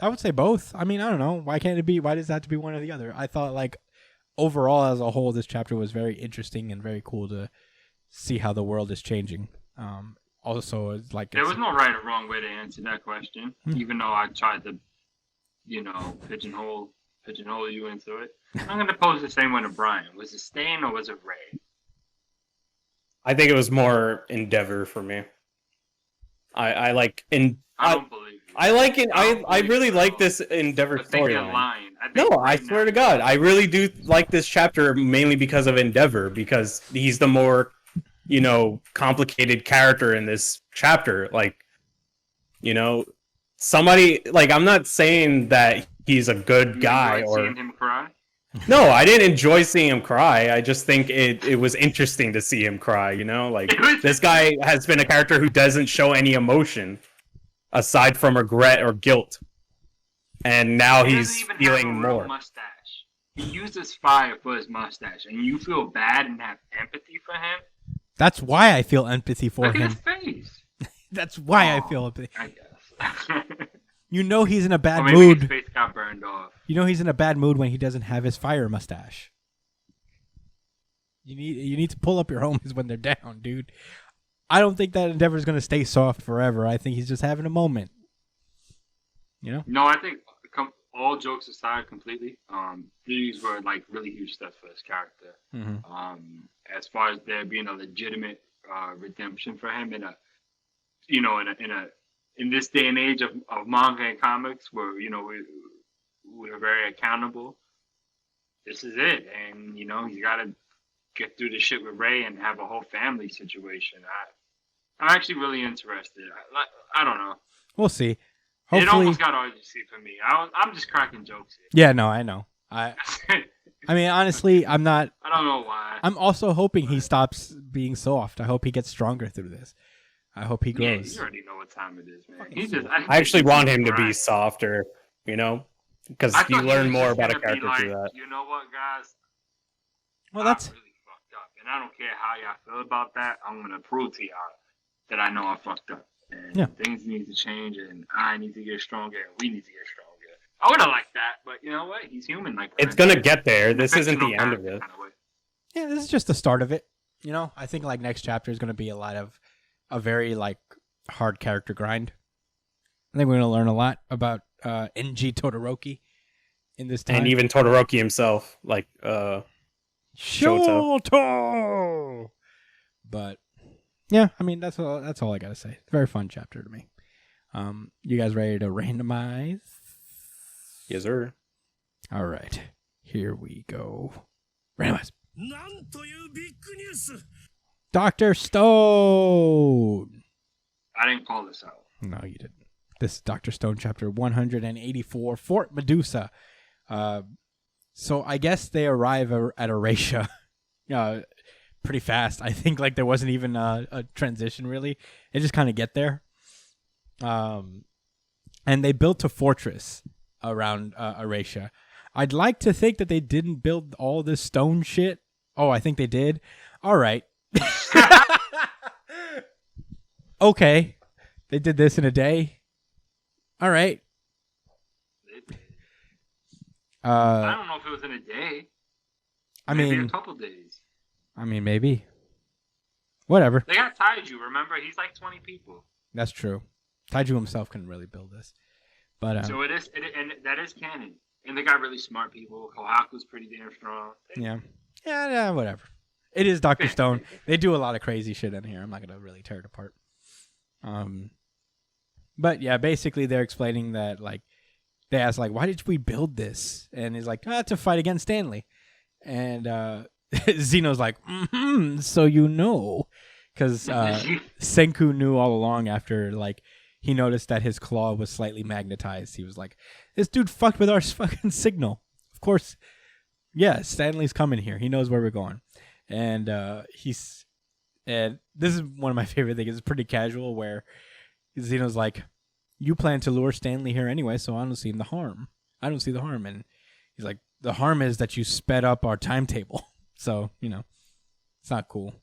would say both. I mean, I don't know. Why can't it be? Why does it have to be one or the other? I thought like overall as a whole, this chapter was very interesting and very cool to see how the world is changing. Also, it's like there was no right or wrong way to answer that question, even though I tried to, pigeonhole you into it. I'm gonna pose the same one to Brian. Was it Stain or was it Ray? I think it was more Endeavor for me. I don't believe you. I like it. I really like this Endeavor storyline. No, I swear to God, I really do like this chapter mainly because of Endeavor, because he's the more, complicated character in this chapter. Like, somebody like, I'm not saying that he's a good guy or seeing him cry. No, I didn't enjoy seeing him cry. I just think it was interesting to see him cry, Like, this guy has been a character who doesn't show any emotion aside from regret or guilt. And now he's feeling more. Mustache. He uses fire for his mustache, and you feel bad and have empathy for him? That's why I feel empathy for Look him. at his face. That's why I feel empathy. I guess. He's in a bad or maybe mood. His face got burned off. He's in a bad mood when he doesn't have his fire mustache. You need to pull up your homies when they're down, dude. I don't think that Endeavor's gonna stay soft forever. I think he's just having a moment. No, I think all jokes aside, completely. These were like really huge steps for his character. Mm-hmm. As far as there being a legitimate redemption for him in this day and age of manga and comics, where we're very accountable. This is it, and he's got to get through the shit with Ray and have a whole family situation. I'm actually really interested. I don't know. We'll see. Hopefully, it almost got RGC for me. I'm just cracking jokes here. Yeah, no, I know. I mean, honestly, I'm not. I don't know why. I'm also hoping he stops being soft. I hope he gets stronger through this. I hope he grows. Yeah, you already know what time it is, man. I actually want him to be softer, because you learn more about a character through that. You know what, guys? Well, that's really fucked up, and I don't care how y'all feel about that. I'm gonna prove to y'all that I know I fucked up, and things need to change, and I need to get stronger, and we need to get stronger. I would have liked that, but you know what? He's human. Like it's gonna get there. This isn't the end of it. Yeah, this is just the start of it. I think like next chapter is gonna be a lot of a very like hard character grind. I think we're gonna learn a lot about NG Todoroki in this time, and even Todoroki himself, like Shoto. But yeah, I mean that's all I gotta say. Very fun chapter to me. You guys ready to randomize? Yes, sir. All right, here we go. Randomize. Dr. Stone. I didn't call this out. No, you didn't. This is Dr. Stone, chapter 184, Fort Medusa. So I guess they arrive at Erasia pretty fast. I think like there wasn't even a transition really. They just kind of get there. And they built a fortress around Erasia. I'd like to think that they didn't build all this stone shit. Oh, I think they did. All right. Okay. They did this in a day. All right. I don't know if it was in a day. Maybe a couple days. I mean, maybe. Whatever. They got Taiju, remember? He's like 20 people. That's true. Taiju himself couldn't really build this. But So and that is canon. And they got really smart people. Kohaku's pretty damn strong. yeah, whatever. It is Dr. Stone. They do a lot of crazy shit in here. I'm not going to really tear it apart. But yeah, basically they're explaining that, like, they ask, like, why did we build this? And he's like, to fight against Stanley. And Zeno's like, so you know. Because Senku knew all along after, like, he noticed that his claw was slightly magnetized. He was like, this dude fucked with our fucking signal. Of course. Yeah, Stanley's coming here. He knows where we're going. And and this is one of my favorite things. It's pretty casual where Zeno's like, you plan to lure Stanley here anyway, so I don't see the harm. I don't see the harm. And he's like, the harm is that you sped up our timetable. So, it's not cool.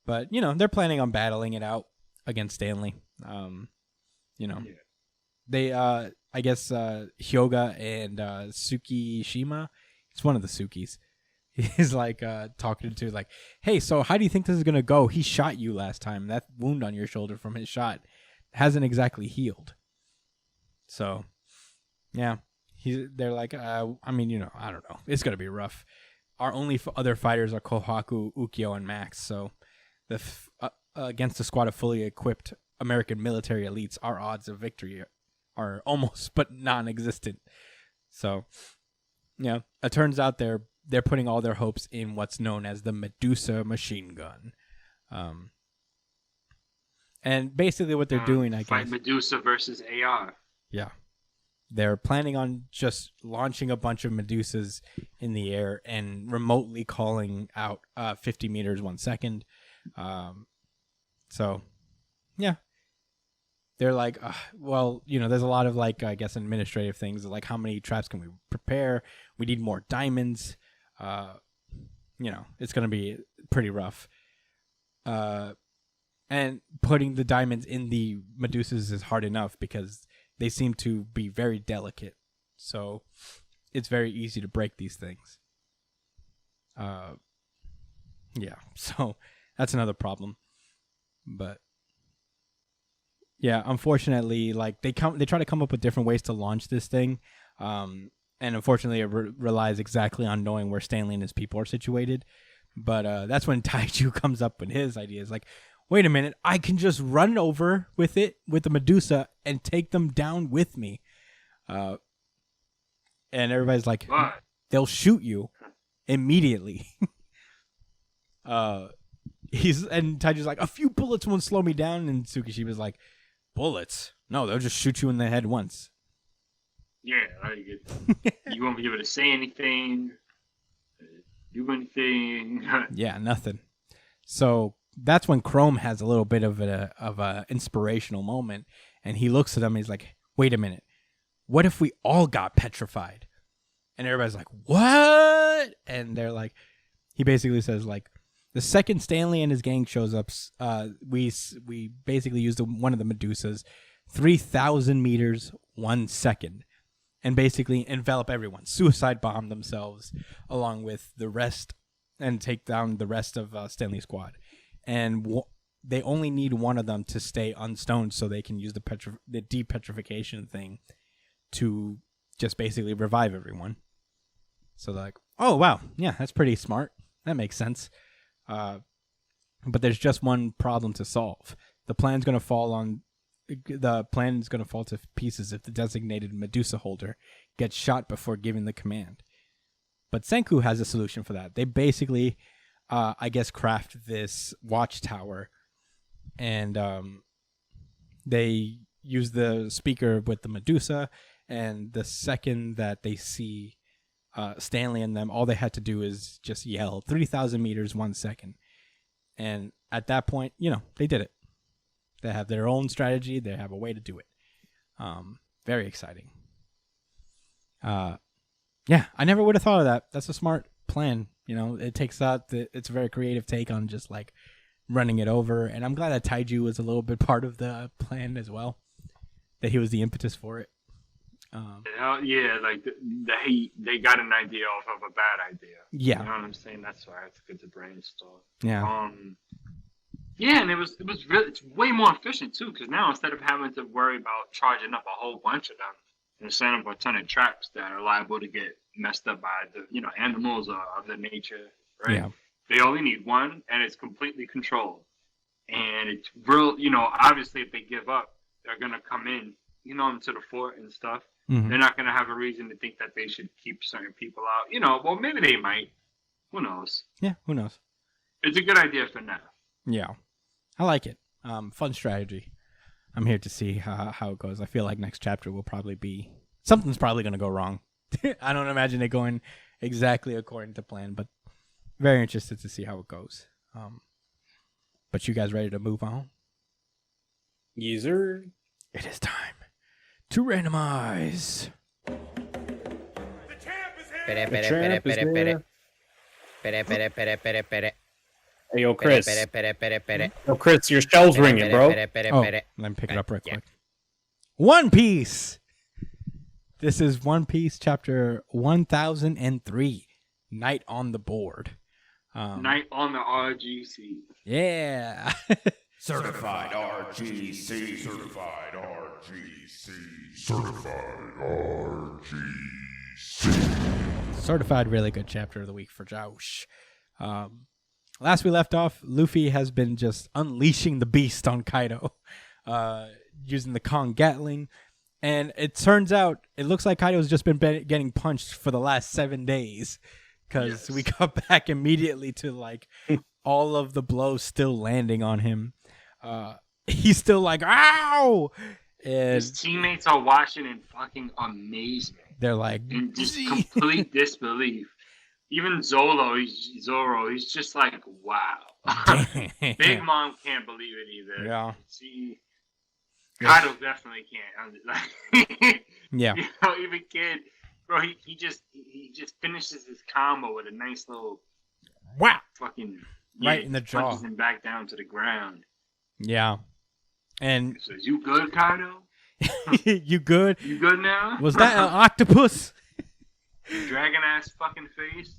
But, they're planning on battling it out against Stanley. They, I guess, Hyoga and Tsukishima, it's one of the Tsukis. He's like talking to like, hey, so how do you think this is going to go? He shot you last time. That wound on your shoulder from his shot hasn't exactly healed. So, yeah, they're like, I don't know. It's going to be rough. Our only other fighters are Kohaku, Ukyo, and Max. So, against a squad of fully equipped American military elites, our odds of victory are almost but non-existent. So, yeah, it turns out they're putting all their hopes in what's known as the Medusa machine gun. And basically what they're doing, I guess... Fight Medusa versus AR. Yeah. They're planning on just launching a bunch of Medusas in the air and remotely calling out 50 meters 1 second. So, yeah. They're like, there's a lot of, like, I guess, administrative things. Like, how many traps can we prepare? We need more diamonds. It's going to be pretty rough. And putting the diamonds in the Medusas is hard enough because they seem to be very delicate. So it's very easy to break these things. So that's another problem. But yeah, unfortunately, like they try to come up with different ways to launch this thing. And unfortunately, it relies exactly on knowing where Stanley and his people are situated. But that's when Taiju comes up with his ideas. Like, wait a minute, I can just run over with the Medusa and take them down with me. And everybody's like, they'll shoot you immediately. And Taiju's like, a few bullets won't slow me down. And Tsukishima's like, bullets? No, they'll just shoot you in the head once. Yeah, like you won't be able to say anything, do anything. Yeah, nothing. So that's when Chrome has a little bit of a inspirational moment, and he looks at them and he's like, wait a minute, what if we all got petrified? And everybody's like, what? And they're like, he basically says, like, the second Stanley and his gang shows up, we basically used one of the Medusas, 3,000 meters 1 second, and basically envelop everyone, suicide bomb themselves along with the rest, and take down the rest of Stanley's squad. And they only need one of them to stay unstoned so they can use the depetrification thing to just basically revive everyone. So they're like, oh, wow, yeah, that's pretty smart. That makes sense. But there's just one problem to solve. The plan's going to fall to pieces if the designated Medusa holder gets shot before giving the command. But Senku has a solution for that. They basically, I guess, craft this watchtower, and they use the speaker with the Medusa, and the second that they see Stanley and them, all they had to do is just yell 3,000 meters 1 second. And at that point, they did it. They have their own strategy. They have a way to do it. Very exciting. Yeah, I never would have thought of that. That's a smart plan. You know, it takes out it's a very creative take on just like running it over. And I'm glad that Taiju was a little bit part of the plan as well. That he was the impetus for it. Yeah, like they got an idea off of a bad idea. Yeah. You know what I'm saying? That's why it's good to brainstorm. Yeah. Yeah, and it's way more efficient too, because now instead of having to worry about charging up a whole bunch of them and setting up a ton of traps that are liable to get messed up by the animals or other nature, right? Yeah. They only need one, and it's completely controlled. And it's real, obviously if they give up, they're gonna come in, into the fort and stuff. Mhm. They're not gonna have a reason to think that they should keep certain people out. Well, maybe they might. Who knows? Yeah, who knows? It's a good idea for now. Yeah. I like it. Fun strategy. I'm here to see how it goes. I feel like next chapter will probably be... Something's probably going to go wrong. I don't imagine it going exactly according to plan, but very interested to see how it goes. But you guys ready to move on? User. It is time to randomize. The champ is here. The champ is here. Hey, yo, Chris. Yo, Chris, your shell's ringing, bro. Oh, let me pick it up right quick. One Piece. This is One Piece chapter 1003. Night on the Board. Night on the RGC. Yeah. Certified RGC. Certified RGC. Certified RGC. Certified really good chapter of the week for Josh. Last we left off, Luffy has been just unleashing the beast on Kaido, using the Kong Gatling. And it turns out, it looks like Kaido's just been getting punched for the last 7 days. Because we got back immediately to like all of the blows still landing on him. He's still like, ow! And His teammates are watching in fucking amazement. they're like, In just complete disbelief. Even Zoro, he's just like, wow. Big Mom can't believe it either. Yeah. Kaido definitely can't. Yeah. Even Kid, bro, he just finishes his combo with a nice little Wow! fucking Right in the jaw. punches him back down to the ground. Yeah. And He says, "You good, Kaido? you good? You good now? Was that an octopus? Dragon ass fucking face?"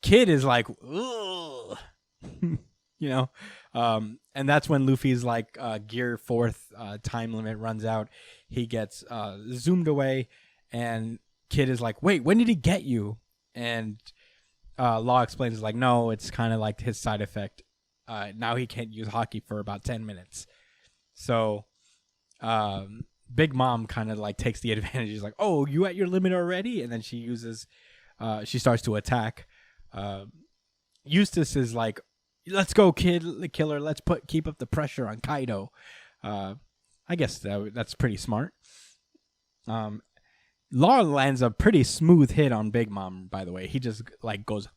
Kid is like, ugh. And that's when Luffy's like gear 4th time limit runs out. He gets zoomed away, and Kid is like, wait, when did he get you? And Law explains, like, no, it's kind of like his side effect. Now he can't use hockey for about 10 minutes. So Big Mom kind of like takes the advantage. She's like, oh, you at your limit already? And then she starts to attack. Eustace is like, let's go, Kid, killer. Let's keep up the pressure on Kaido. I guess that's pretty smart. Law lands a pretty smooth hit on Big Mom, by the way. He just like goes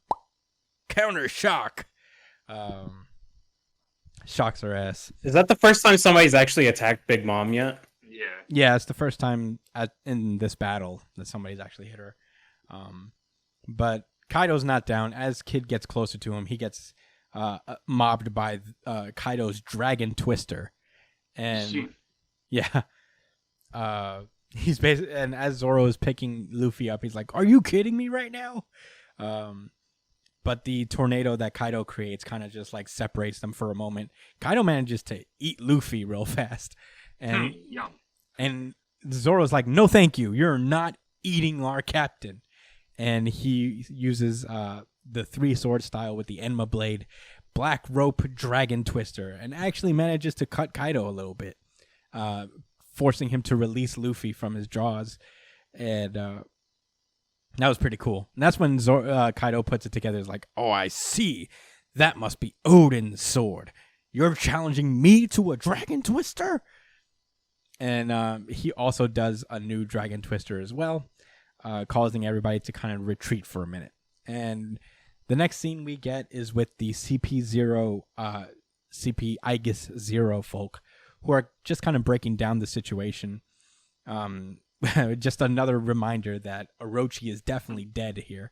counter shock. Shocks her ass. Is that the first time somebody's actually attacked Big Mom yet? Yeah. Yeah, it's the first time in this battle that somebody's actually hit her. But Kaido's not down. As Kid gets closer to him, he gets mobbed by Kaido's Dragon Twister. And yeah. He's basically, and as Zoro is picking Luffy up, he's like, are you kidding me right now? But the tornado that Kaido creates kind of just like separates them for a moment. Kaido manages to eat Luffy real fast. And Yum. and Zoro's like, no, thank you. You're not eating our captain. And he uses the 3-sword style with the Enma blade, Black Rope Dragon Twister, and actually manages to cut Kaido a little bit, forcing him to release Luffy from his jaws. And that was pretty cool. And that's when Kaido puts it together. It's like, oh, I see. That must be Odin's sword. You're challenging me to a Dragon Twister? And he also does a new Dragon Twister as well, causing everybody to kind of retreat for a minute. And the next scene we get is with the CP Aegis Zero folk, who are just kind of breaking down the situation. just another reminder that Orochi is definitely dead here.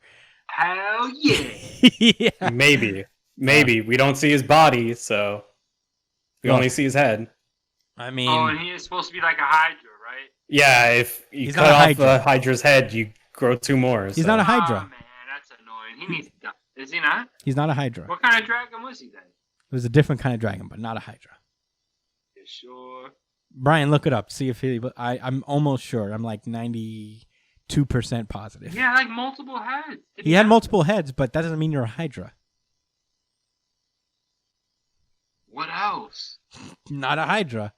Hell yeah. Yeah. Maybe. We don't see his body, so we Well, only see his head. I mean, Oh, and he is supposed to be like a Hydra, right? Yeah, if you He's cut not a off Hydra. Hydra's head, you grow 2 more. he's so. not a Oh, Hydra. man, that's annoying. He needs to die. Is he not? He's not a Hydra. What kind of dragon was he then? It was a different kind of dragon, but not a Hydra. You sure? Brian, look it up. See if he. I'm almost sure. I'm like 92% positive. He had like multiple heads. Did He had not? multiple heads, but that doesn't mean you're a Hydra. What else? Not a Hydra.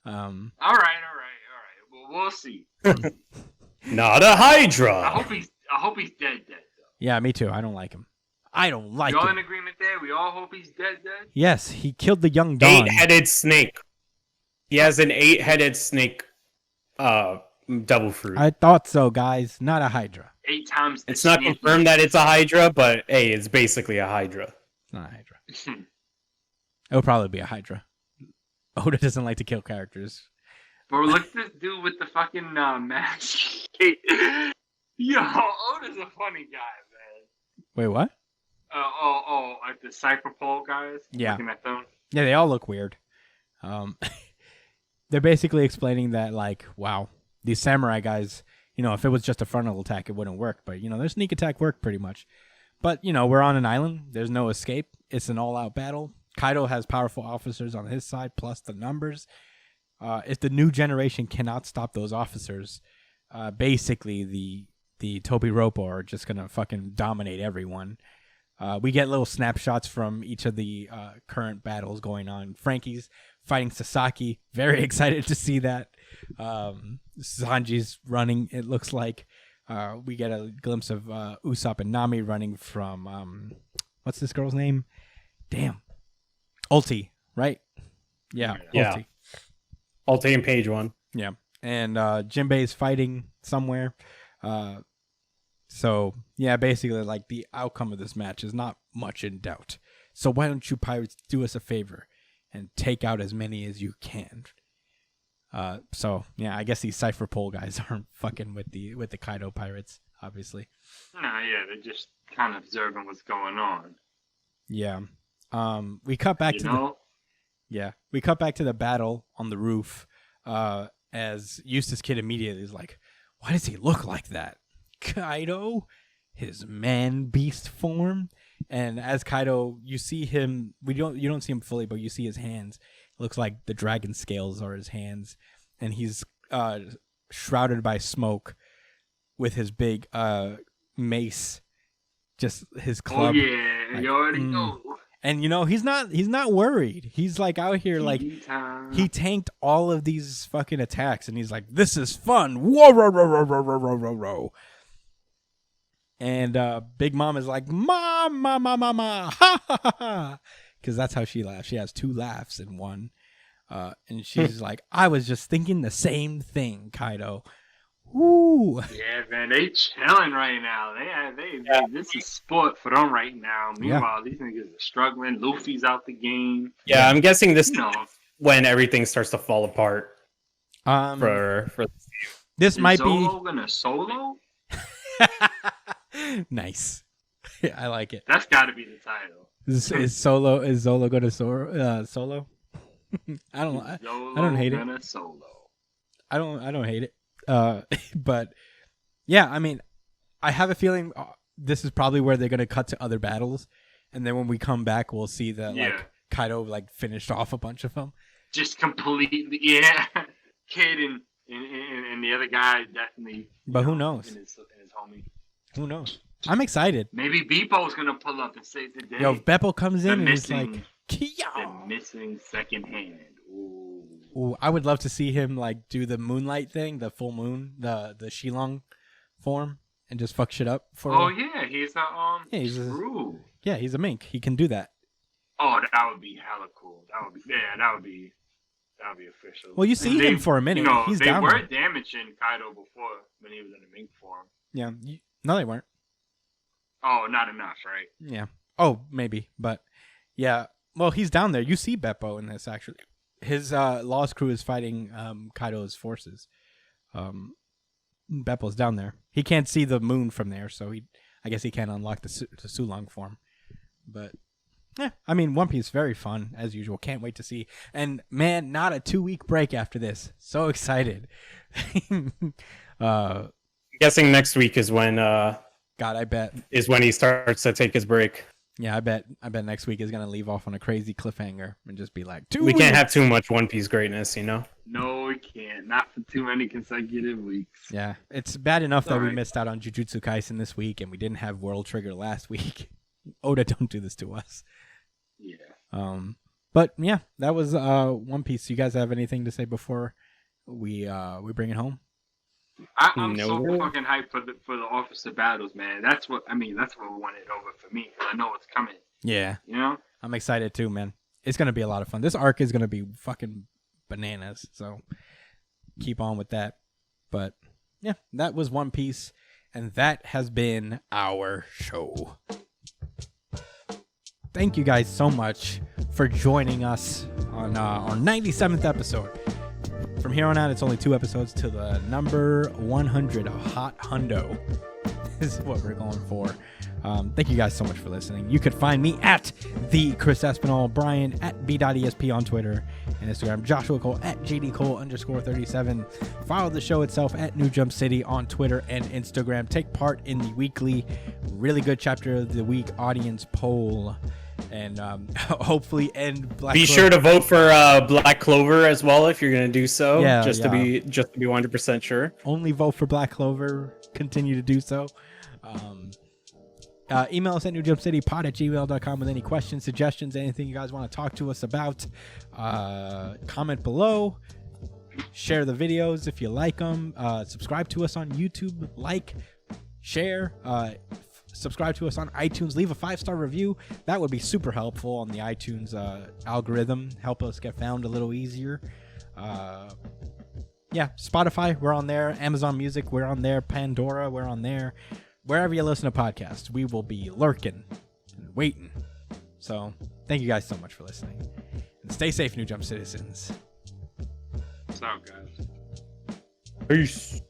All right. Well, we'll see. Not a Hydra! I hope he's dead though. Yeah, me too. I don't like him. I don't like We all in him. agreement there? We all hope he's dead. Yes, he killed the young Dawn. 8-headed snake. He has an 8-headed snake devil fruit. I thought so, guys. Not a Hydra. 8 times. It's not confirmed that it's a Hydra, but hey, it's basically a Hydra. Not a Hydra. It'll probably be a Hydra. Oda doesn't like to kill characters. Bro, look at this dude with the fucking mask. Yo, Oda's a funny guy, man. Wait, what? Like the Cypher Pole guys? Yeah. Looking at them? Yeah, they all look weird. They're basically explaining that, like, wow, these samurai guys, if it was just a frontal attack, it wouldn't work. But, their sneak attack worked pretty much. But, we're on an island. There's no escape. It's an all-out battle. Kaido has powerful officers on his side, plus the numbers. If the new generation cannot stop those officers, basically the Toby Roppo are just going to fucking dominate everyone. We get little snapshots from each of the current battles going on. Frankie's fighting Sasaki. Very excited to see that. Sanji's running, it looks like. We get a glimpse of Usopp and Nami running from... what's this girl's name? Damn. Ulti, right? Yeah. Ulti. Ulti in page 1. Yeah. And Jinbei's fighting somewhere. So, yeah, basically, like, the outcome of this match is not much in doubt. So why don't you pirates do us a favor and take out as many as you can? So, yeah, I guess these Cypher Pole guys aren't fucking with the Kaido pirates, obviously. Nah, yeah, they're just kind of observing what's going on. Yeah. We cut back we cut back to the battle on the roof. As Eustace Kid immediately is like, why does he look like that? Kaido, his man beast form. And as Kaido, you see him. You don't see him fully, but you see his hands. It looks like the dragon scales are his hands, and he's shrouded by smoke with his big mace, just his club. Oh yeah, like, you already know. And he's not worried. He's like out here like he tanked all of these fucking attacks, and he's like, this is fun. Whoa, row, row, row, row, row, row, row, row. And Big Mom is like, ma, ha ha ha, because that's how she laughs. She has 2 laughs in one, and she's like, I was just thinking the same thing, Kaido. Woo. Yeah, man, they chilling right now. This is sport for them right now. Meanwhile, these niggas are struggling. Luffy's out the game. Yeah, I'm guessing this You know. when everything starts to fall apart. For This might Zolo gonna solo? Nice. Yeah, I like it. That's got to be the title. Is Zolo going to solo? I don't hate it. Gonna solo. I don't hate it. But yeah, I mean, I have a feeling this is probably where they're going to cut to other battles, and then when we come back, we'll see that like Kaido like finished off a bunch of them. Just completely, yeah. Kid and the other guy definitely. But who knows? And his homie. Who knows? I'm excited. Maybe Beepo's gonna pull up and save the day. Yo, if Beppo comes in and he's missing- like, The Kia! missing second hand. Ooh. Ooh, I would love to see him like do the moonlight thing, the full moon, the Shilong form, and just fuck shit up for. Oh yeah, he's a Yeah, he's a- True. Yeah, he's a mink. He can do that. Oh, that would be hella cool. That would be official. Well, you see him for a minute. He's they down were there. damaging Kaido before when he was in the mink form. Yeah. No, they weren't. Oh, not enough, right? Yeah. Oh, maybe, but yeah. Well, he's down there. You see Beppo in this actually. His Lost crew is fighting Kaido's forces. Beppo's down there. He can't see the moon from there, so I guess he can't unlock the Sulong form. But yeah, I mean, One Piece very fun as usual. Can't wait to see. And man, not a 2-week break after this. So excited. Guessing next week is when God, I bet is when he starts to take his break. Yeah, I bet next week is gonna leave off on a crazy cliffhanger and just be like, we can't have too much One Piece greatness, you know? No, we can't. Not for too many consecutive weeks. Yeah, it's bad enough that we Alright. missed out on Jujutsu Kaisen this week and we didn't have World Trigger last week. Oda, don't do this to us. Yeah. But yeah, that was One Piece. You guys have anything to say before we bring it home? I'm No. so fucking hyped for the officer battles, man. That's what won it over for me. 'Cause I know it's coming. Yeah, You know? I'm excited too, man. It's gonna be a lot of fun. This arc is gonna be fucking bananas. So keep on with that. But yeah, that was One Piece, and that has been our show. Thank you guys so much for joining us on our 97th episode. From here on out, it's only 2 episodes to the number 100, a hot hundo. This is what we're going for. Thank you guys so much for listening. You could find me at the Chris Espinal, Brian at b.esp on Twitter and Instagram, Joshua Cole at jdcole_37. Follow the show itself at New Jump City on Twitter and Instagram. Take part in the weekly, really good chapter of the week audience poll. And hopefully end Black Be Clover. sure to vote for Black Clover as well if you're gonna do so. Yeah, just yeah. to be 100% sure. Only vote for Black Clover. Continue to do so. Email us at newjumpcitypod@gmail.com with any questions, suggestions, anything you guys want to talk to us about. Comment below. Share the videos if you like them. Subscribe to us on YouTube. Like, share. Subscribe to us on iTunes. Leave a 5-star review. That would be super helpful on the iTunes algorithm. Help us get found a little easier. Yeah, Spotify, we're on there. Amazon Music, we're on there. Pandora, we're on there. Wherever you listen to podcasts, we will be lurking and waiting. So, thank you guys so much for listening. And stay safe, New Jump citizens. What's up, guys? Peace.